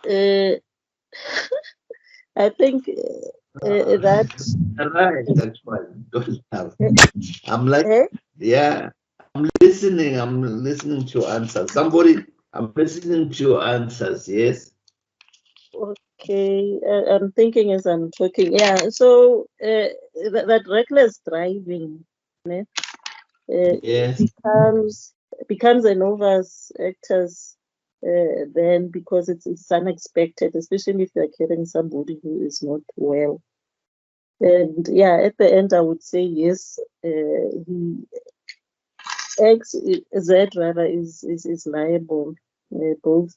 I think that Right, that's why don't have. eh, I'm like, eh? yeah, I'm listening to your answers. Somebody, I'm listening to your answers, yes. Okay, I'm thinking as I'm talking. Yeah, so that reckless driving Yes. becomes a novice actors then because it's unexpected, especially if you're carrying somebody who is not well. And yeah, at the end, I would say yes. He Z rather is liable both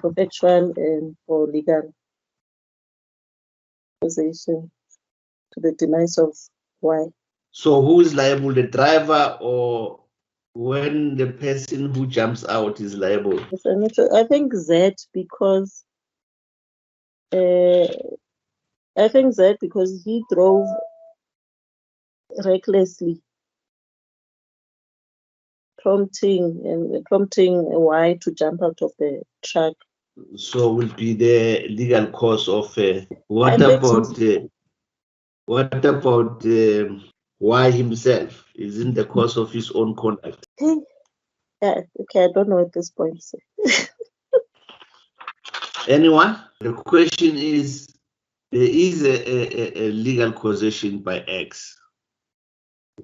for factual and for legal causation to the demise of Y. So who is liable, the driver or when the person who jumps out is liable? Yes, I'm not sure. I think Z because he drove recklessly, prompting Y to jump out of the truck. So will be the legal cause of what I think about Y himself? Isn't the cause of his own conduct? yeah, okay, I don't know at this point. So. Anyone? The question is, there is a legal causation by X.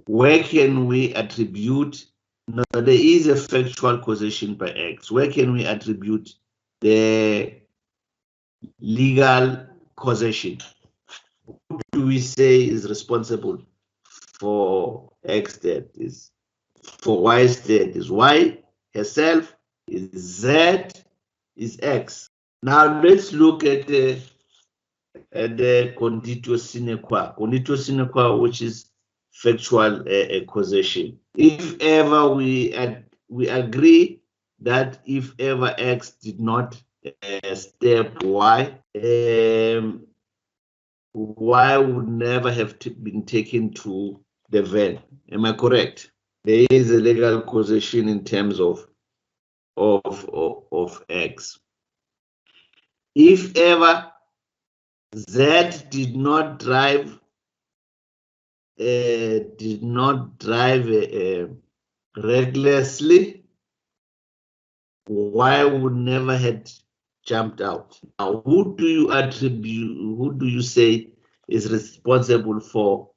Where can we attribute? No, there is a factual causation by X. Where can we attribute the legal causation? Who do we say is responsible for X death? Is for Y's death? Is Y herself? Is Z? Is X? Now let's look at the conditio sine qua. Conditio sine qua, which is factual causation. If ever we agree that if ever X did not step Y, Y would never have been taken to the van. Am I correct? There is a legal causation in terms of X. If ever Z did not drive recklessly, Y would never had jumped out. Now, who do you say is responsible for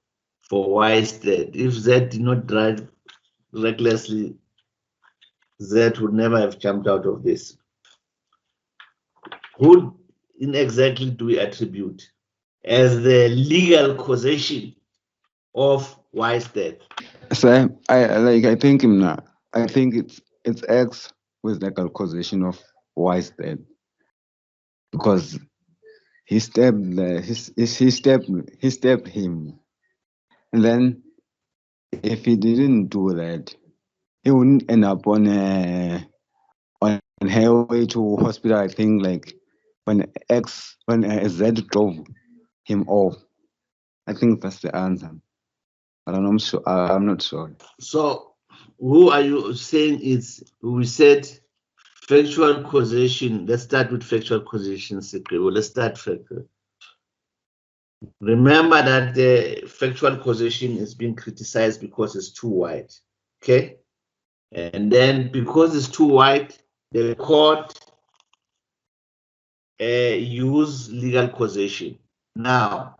Y's death? If Z did not drive recklessly, Z would never have jumped out of this. Who exactly do we attribute as the legal causation of Y's death? So I think it's X with the causation of Y's death because he stabbed him, and then if he didn't do that, he wouldn't end up on her way to hospital. I think like when Z drove him off. I think that's the answer. But I'm sure. I'm not sure. So, who are you saying is? We said factual causation. Let's start with factual causation. Well, let's start factual. Remember that the factual causation is being criticized because it's too wide. Okay, and then because it's too wide, the court use legal causation. Now,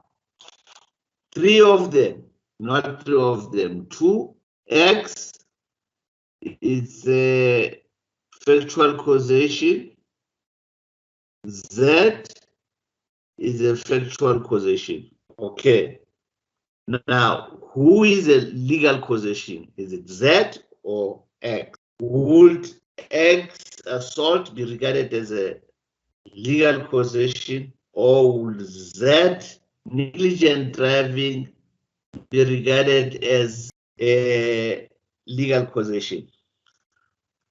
three of them, not three of them, two. X is a factual causation. Z is a factual causation. Okay. Now, who is a legal causation? Is it Z or X? Would X assault be regarded as a legal causation, or would Z negligent driving be regarded as a legal causation?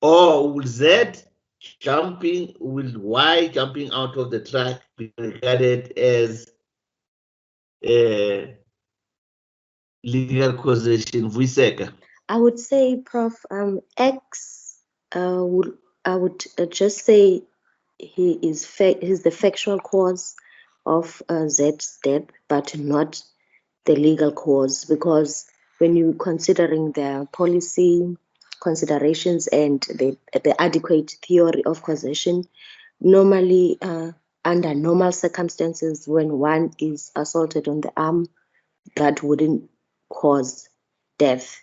Or will Y jumping out of the track be regarded as a legal causation? Vuiseka? I would say, Prof. X. I would just say he's the factual cause of Z's death, but not the legal cause, because when you're considering the policy considerations and the adequate theory of causation, normally under normal circumstances, when one is assaulted on the arm, that wouldn't cause death.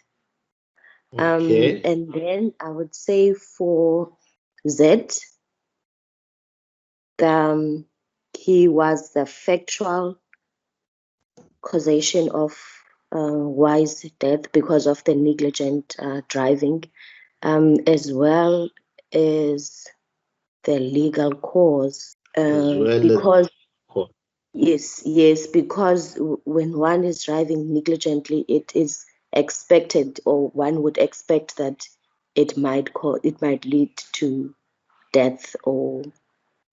Okay. And then I would say for Z, he was the factual causation of Y's death because of the negligent driving, as well as the legal cause. As well as Because court. yes, because when one is driving negligently, it is expected, or one would expect that it might lead to death or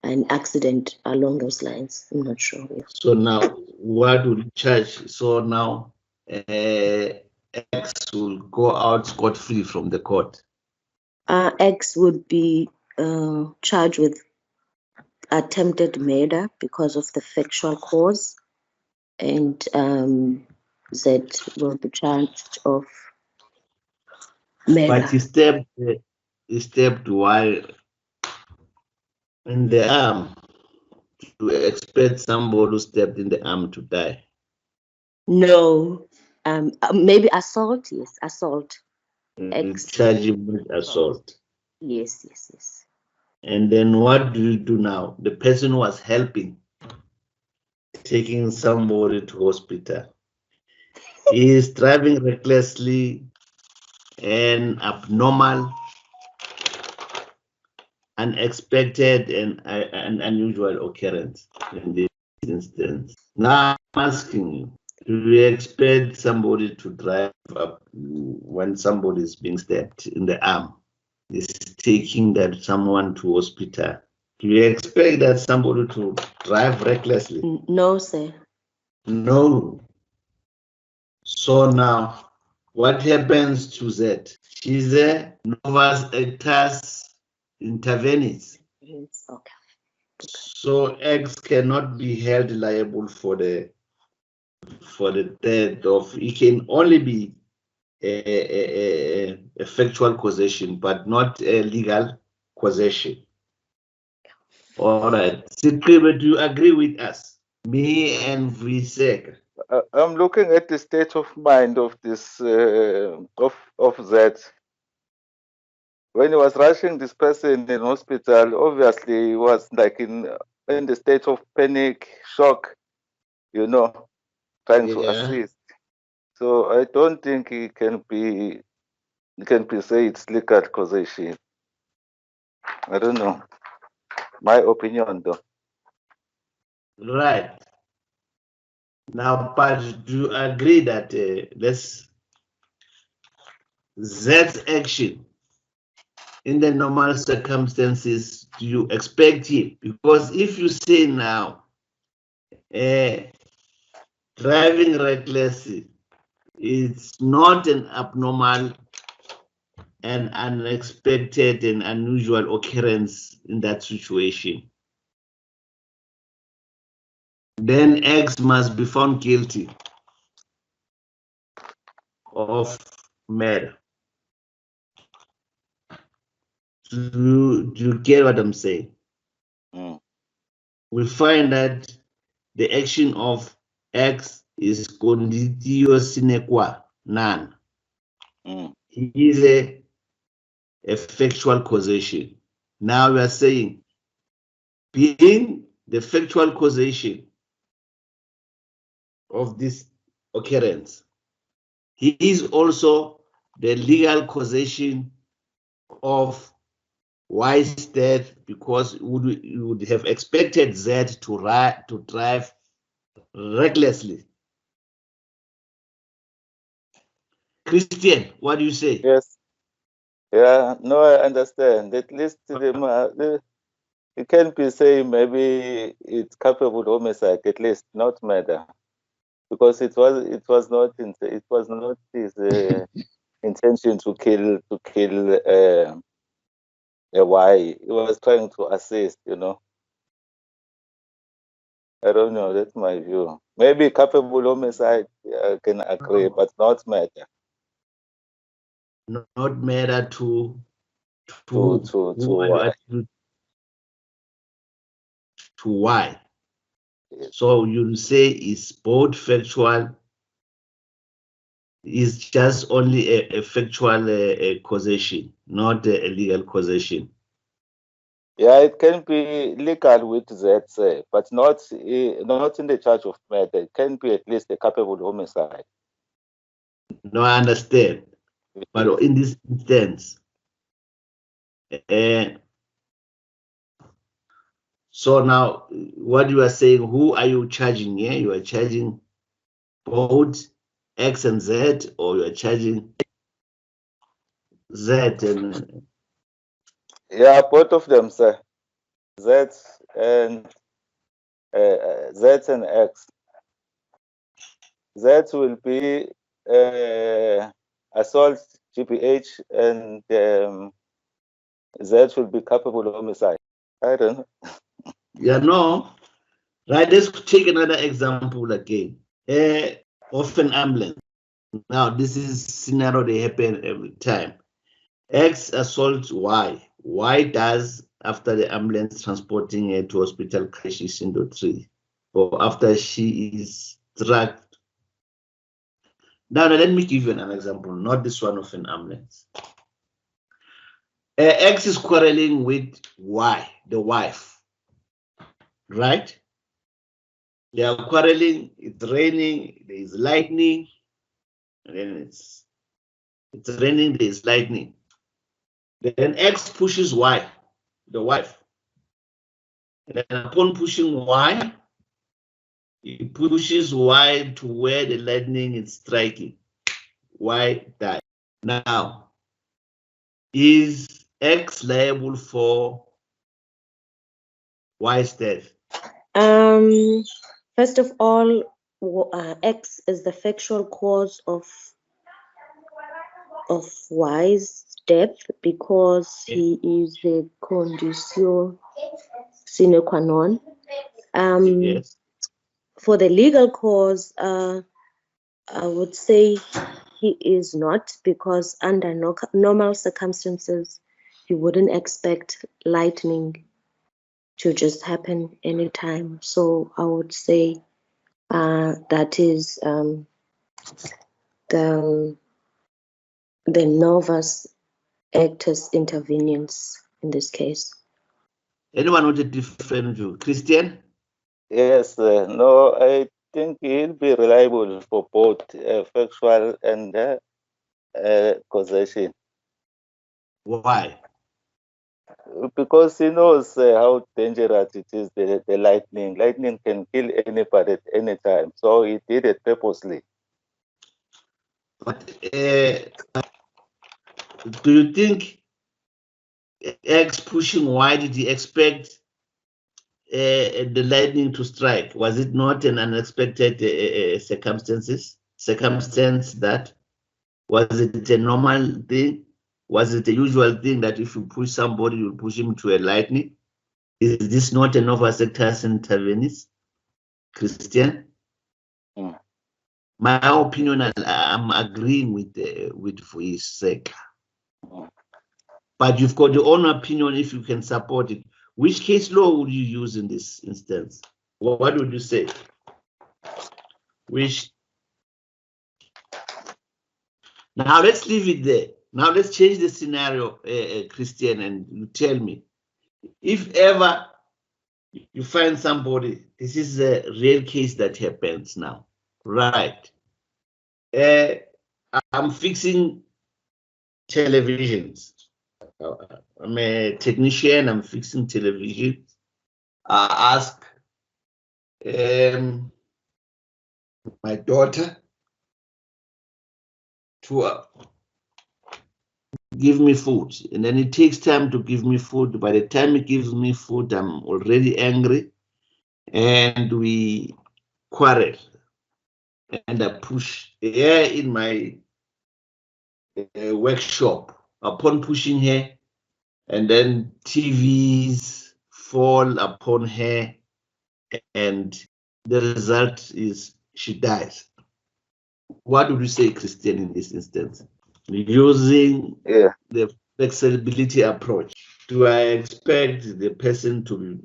an accident along those lines. I'm not sure. Yeah. So now, what will you charge? So now, X will go out scot-free from the court. X would be charged with attempted murder because of the factual cause, and Z will be charged of murder. But he stabbed while in the arm. To expect somebody who stabbed in the arm to die. No, maybe assault. Yes, assault. You charge him with assault. Yes. And then what do you do now? The person was helping, taking somebody to hospital. He is driving recklessly and abnormal, unexpected, and an unusual occurrence in this instance. Now I'm asking you, do you expect somebody to drive up when somebody is being stabbed in the arm? Is taking that someone to hospital? Do you expect that somebody to drive recklessly? No, sir. No. So now, what happens to that? She's a novus actus intervenis. Yes, okay. So X cannot be held liable for the death of. It can only be a factual causation, but not a legal causation. All right. Sikiwe, do you agree with us? Me and Visek. I'm looking at the state of mind of this of Z. When he was rushing this person in hospital, obviously he was like in the state of panic, shock, trying to assist. So I don't think he can be say it's legal causation. I don't know. My opinion, though. Right. Now, but do you agree that Z's action in the normal circumstances, do you expect it? Because if you say now, driving recklessly, it's not an abnormal and unexpected and unusual occurrence in that situation, then X must be found guilty of murder. Do you get what I'm saying? Mm. We find that the action of X is conditio sine qua non. Mm. He is a factual causation. Now we are saying, being the factual causation of this occurrence, he is also the legal causation of Y's death, because you would have expected Z to drive recklessly. Christian, what do you say? Yes. Yeah, no, I understand. At least it can be saying maybe it's culpable homicide, at least not murder, because it was not his intention to kill a Y. He was trying to assist, you know. I don't know. That's my view. Maybe culpable homicide can agree, but not murder. Not murder to Y. To Y. Yes. So you'll say it's both factual, is just only a factual causation, not a legal causation. Yeah, it can be legal with Z, but not in the charge of murder. It can be at least a culpable homicide. No, I understand. But in this instance, so now what you are saying, who are you charging here? You are charging both X and Z, or you are charging Z and... Yeah, both of them, sir. Z and X. Z will be assault, GPH, and Z will be culpable homicide. I don't know. Yeah, no. Right, let's take another example again. Of an ambulance. Now, this is scenario they happen every time. X assaults Y. Y does after the ambulance transporting her to hospital crashes into a tree, or after she is struck. Now, let me give you an example, not this one of an ambulance. X is quarreling with Y, the wife, right? They are quarreling, it's raining, there is lightning, and then it's raining, there is lightning. Then X pushes Y, the wife. And then upon pushing Y, he pushes Y to where the lightning is striking. Y dies. Now, is X liable for Y's death? First of all, X is the factual cause of Y's death because he is the conditio sine qua non. Yes. For the legal cause, I would say he is not, because under normal circumstances, you wouldn't expect lightning to just happen anytime. So I would say that is the novice actor's intervenience in this case. Anyone with a different view? Christian? Yes, no, I think he'll be reliable for both factual and causation. Why? Because he knows how dangerous it is, the lightning. Lightning can kill anybody at any time. So he did it purposely. But do you think X pushing Y, did he expect the lightning to strike? Was it not an unexpected circumstance that? Was it a normal thing? Was it a usual thing that if you push somebody, you push him to a lightning? Is this not a novice actor's intervenence, Christian? Mm. My opinion, I'm agreeing with his sake. Mm. But you've got your own opinion if you can support it. Which case law would you use in this instance? What would you say? Now let's leave it there. Now let's change the scenario, Christian, and you tell me, if ever you find somebody, this is a real case that happens now, right? I'm fixing televisions. I'm a technician, I'm fixing televisions. I ask my daughter to give me food, and then it takes time to give me food. By the time he gives me food, I'm already angry, and we quarrel, and I push air in my workshop. Upon pushing her, and then TVs fall upon her, and the result is she dies. What would you say, Christian, in this instance? Using the flexibility approach, do I expect the person to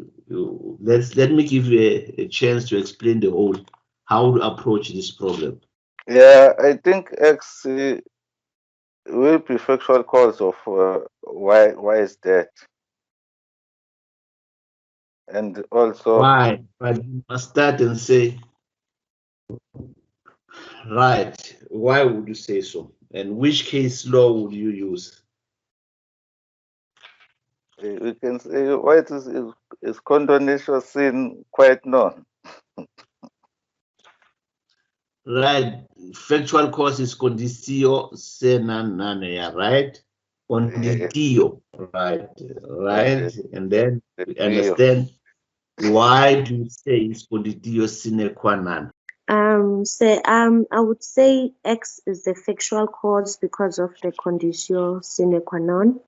let me give you a chance to explain the whole how to approach this problem? Yeah, I think X will be factual cause of why is that, and also why. But you must start and say, right, why would you say so? And which case law would you use? we can say why it is condonation sin quite known. Right, factual cause is conditio sine non, right? Conditio, right, and then we understand why do you say it's conditio sine qua non? I would say X is the factual cause because of the conditio sine qua non.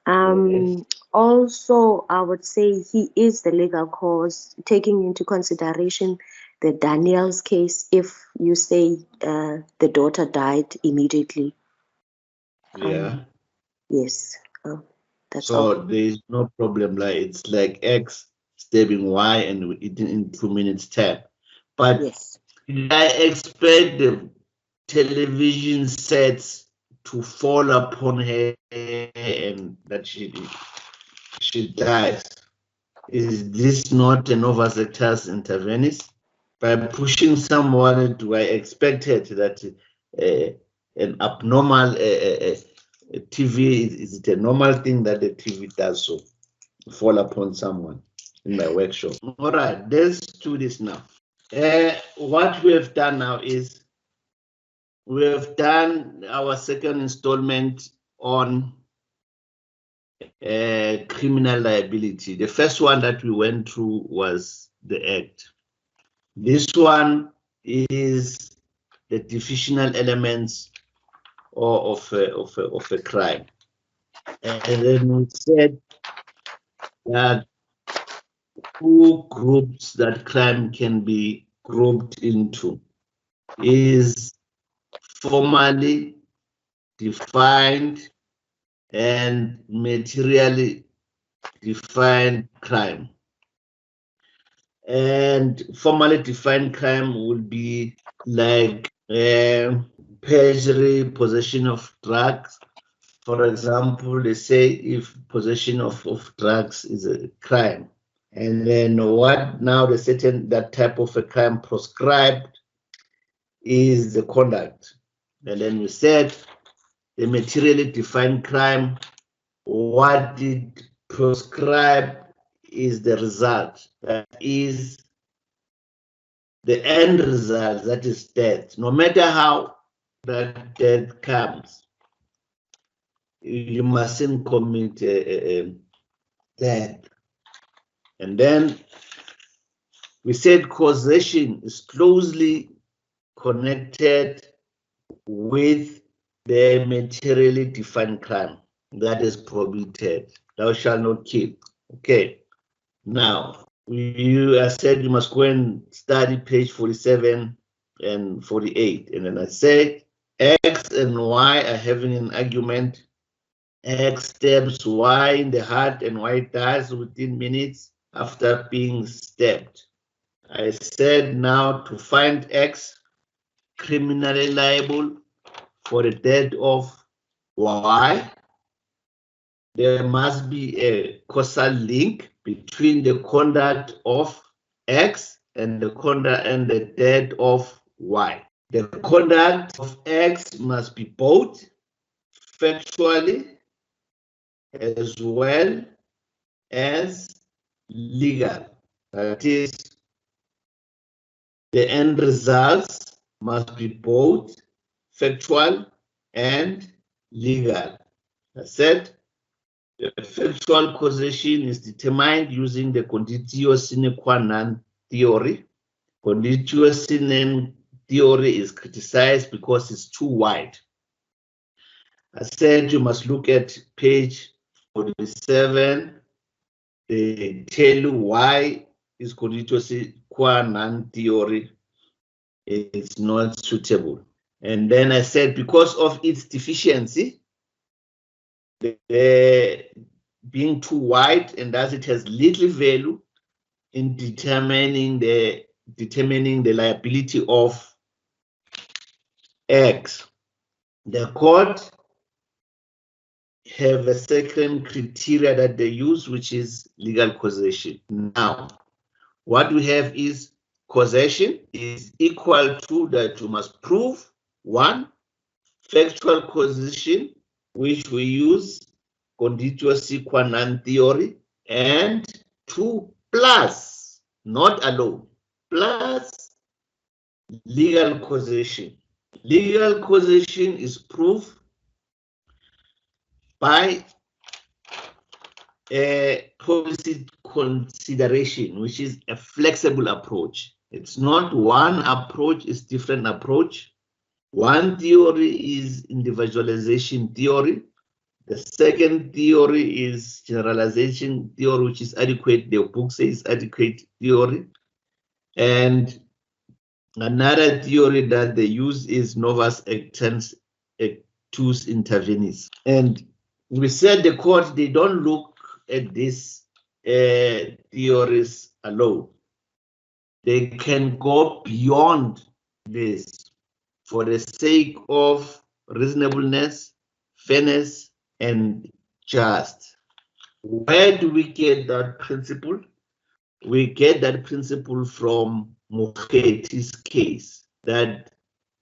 Yes. Also, I would say he is the legal cause, taking into consideration the Daniel's case. If you say the daughter died immediately, Yeah. yes, that's So all. there is no problem. Like it's like X stabbing Y and eating in 2 minutes time. But Yes. did I expect the television sets to fall upon her and that she dies? Is this not an overzealous intervenist? By pushing someone, do I expect it that an abnormal TV, is it a normal thing that the TV does so? Fall upon someone in my workshop. All right, let's do this now. What we have done now is we have done our second installment on criminal liability. The first one that we went through was the Act. This one is the definitional elements of a crime. And then we said that two groups that crime can be grouped into is formally defined and materially defined crime. And formally defined crime would be like perjury, possession of drugs. For example, they say if possession of drugs is a crime, and then what now the certain that type of a crime prescribed is the conduct. And then we said the materially defined crime, what did prescribe is the result, that is the end result, that is death. No matter how that death comes, you mustn't commit death. And then we said causation is closely connected with the materially defined crime that is prohibited. Thou shalt not kill. Okay. Now, I said you must go and study page 47 and 48. And then I said X and Y are having an argument. X stabs Y in the heart and Y dies within minutes after being stabbed. I said now to find X criminally liable for the death of Y, there must be a causal link between the conduct of X and the death of Y. The conduct of X must be both factually as well as legal. That is, the end results must be both factual and legal. I said the factual causation is determined using the conditio sine qua non theory. Conditio sine theory is criticized because it's too wide. I said you must look at page 47. They tell you why is constituency qua non-theory is not suitable. And then I said because of its deficiency, being too wide, and thus it has little value in determining the liability of X. The court have a second criteria that they use, which is legal causation. Now, what we have is causation is equal to that you must prove one, factual causation, which we use constituency qua non theory, and two, plus, not alone, plus legal causation. Legal causation is proof by a policy consideration, which is a flexible approach. It's not one approach, it's different approach. One theory is individualization theory. The second theory is generalization theory, which is adequate. The book says adequate theory. And another theory that they use is novus actus intervenis. And we said the court, they don't look at these theories alone. They can go beyond this for the sake of reasonableness, fairness, and just. Where do we get that principle? We get that principle from Mukherjee's case, that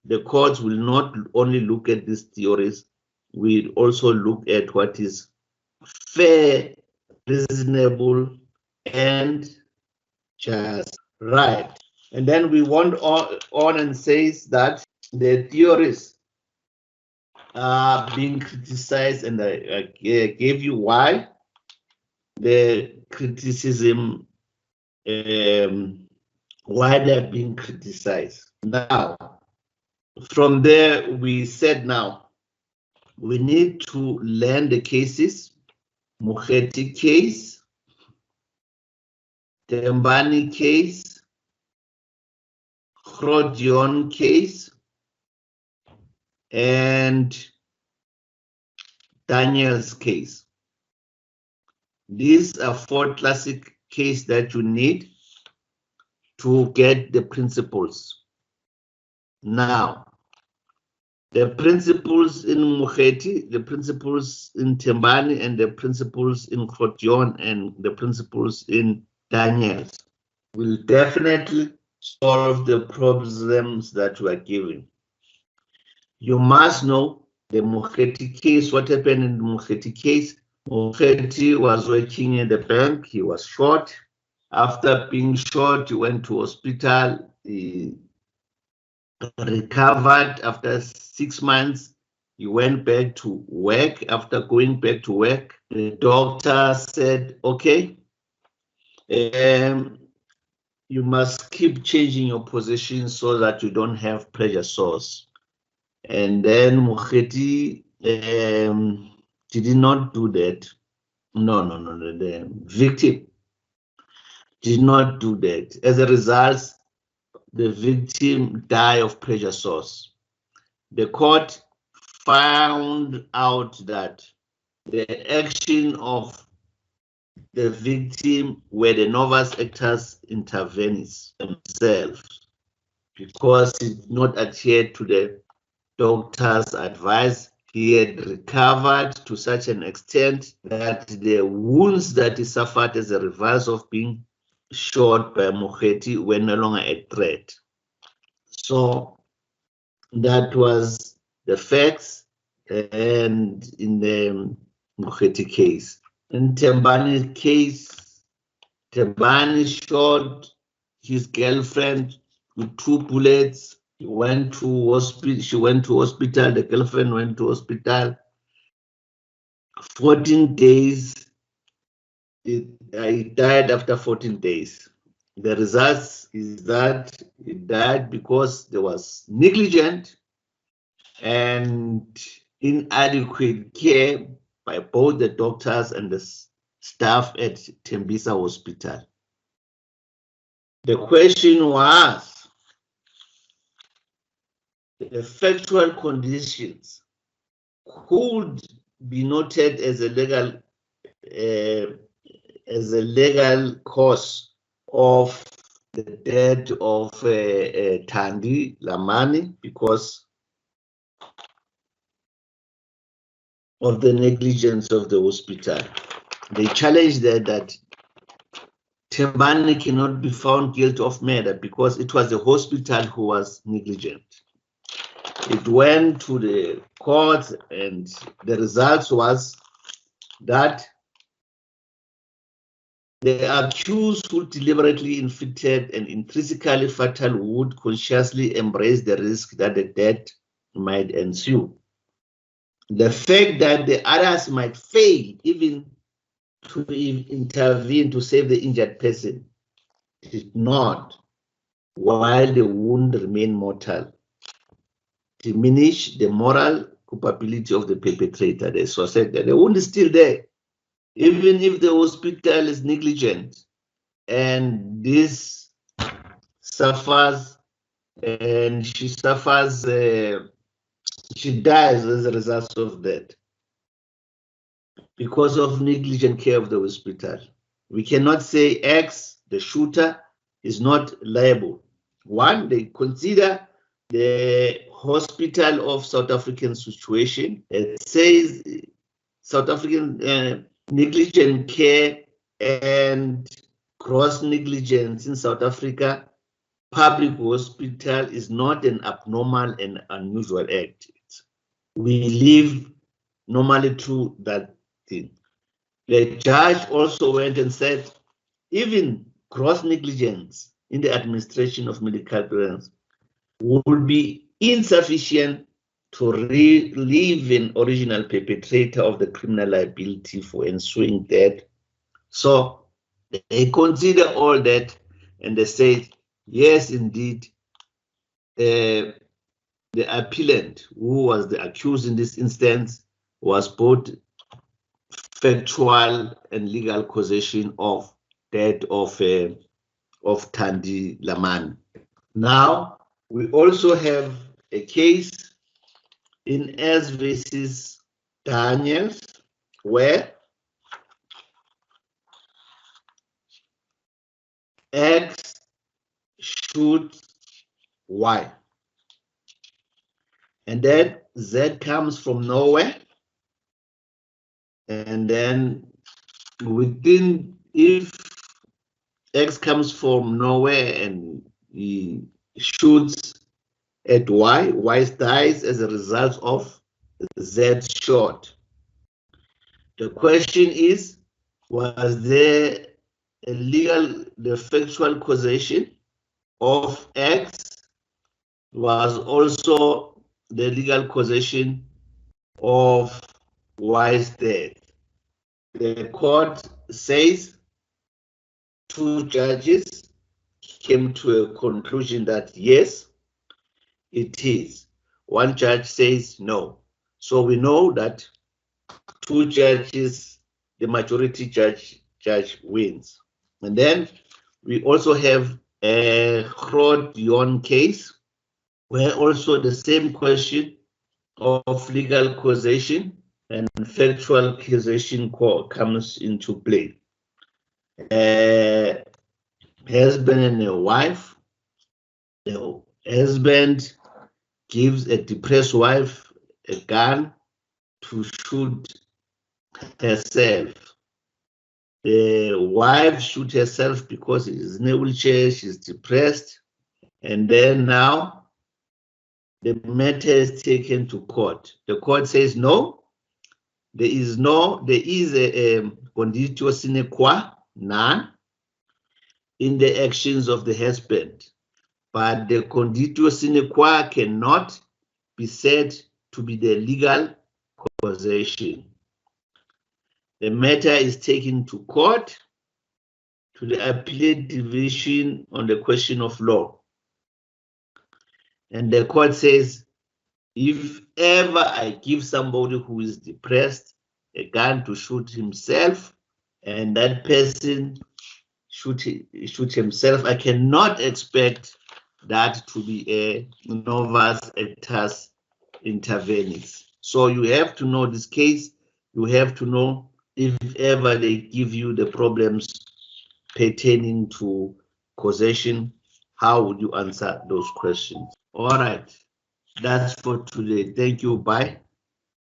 the courts will not only look at these theories, we also look at what is fair, reasonable, and just. Right. And then we went on and says that the theories are being criticized, and I gave you why the criticism, why they're being criticized. Now, from there, we said now, we need to learn the cases, Mukherjee case, Tembani case, Grodion case, and Daniel's case. These are four classic cases that you need to get the principles. Now, the principles in Mukherjee, the principles in Tembani, and the principles in Grodion, and the principles in Daniel's will definitely solve the problems that we are given. You must know the Mukherjee case. What happened in the Mukherjee case? Mukherjee was working at the bank. He was shot. After being shot, he went to hospital. He recovered. After 6 months, he went back to work. After going back to work, the doctor said, okay, you must keep changing your position so that you don't have pressure sores. And then Mukherjee did not do that. No, the victim did not do that. As a result, the victim died of pressure sores. The court found out that the action of the victim were the novus actus intervenis themselves, because he did not adhere to the doctor's advice. He had recovered to such an extent that the wounds that he suffered as a result of being shot by Mukherjee were no longer a threat. So that was the facts, and in the Mukherjee case. In Tembani's case, Tembani shot his girlfriend with 2 bullets. He went to hospital. She went to hospital. The girlfriend went to hospital. 14 days. He died after 14 days. The result is that he died because there was negligent, and inadequate care by both the doctors and the staff at Tembisa Hospital. The question was, the factual conditions could be noted as a legal cause of the death of Thandi Lamani because of the negligence of the hospital. They challenged that Thembani cannot be found guilty of murder because it was the hospital who was negligent. It went to the court and the result was that the accused who deliberately inflicted an intrinsically fatal wound consciously embraced the risk that the death might ensue. The fact that the others might fail even to intervene to save the injured person did not, while the wound remained mortal, diminish the moral culpability of the perpetrator. The society, the wound is still there. Even if the hospital is negligent and this suffers and she suffers, she dies as a result of that because of negligent care of the hospital. We cannot say X, the shooter, is not liable. One, they consider the hospital of South African situation. It says South African negligent care and gross negligence in South Africa. Public hospital is not an abnormal and unusual act. We live normally through that thing. The judge also went and said, even gross negligence in the administration of medical grants would be insufficient to relieve an original perpetrator of the criminal liability for ensuing death. So they consider all that and they say, yes, indeed, the appellant, who was the accused in this instance, was both factual and legal causation of death of Thandi Lamani. Now, we also have a case in S versus Daniels, where X shoots Y. And then Z comes from nowhere. And then within, if X comes from nowhere and he shoots at Y, Y dies as a result of Z shot. The question is, was there the factual causation of X was also the legal causation of Y's death? The court says two judges came to a conclusion that yes, it is. One judge says no. So we know that two judges, the majority judge wins. And then we also have a Groot-Dion case where also the same question of legal causation and factual causation comes into play. Husband and a wife. The husband gives a depressed wife a gun to shoot herself. The wife shoots herself because she's in a wheelchair, she's depressed, and then now the matter is taken to court. The court says no, there is a conditio sine qua non in the actions of the husband, but the conditio sine qua cannot be said to be the legal causation. The matter is taken to court, to the appellate division on the question of law. And the court says if ever I give somebody who is depressed a gun to shoot himself, and that person shoot himself, I cannot expect that to be a novus actus intervenis. So you have to know this case. You have to know if ever they give you the problems pertaining to causation, how would you answer those questions? All right, that's for today. Thank you. Bye.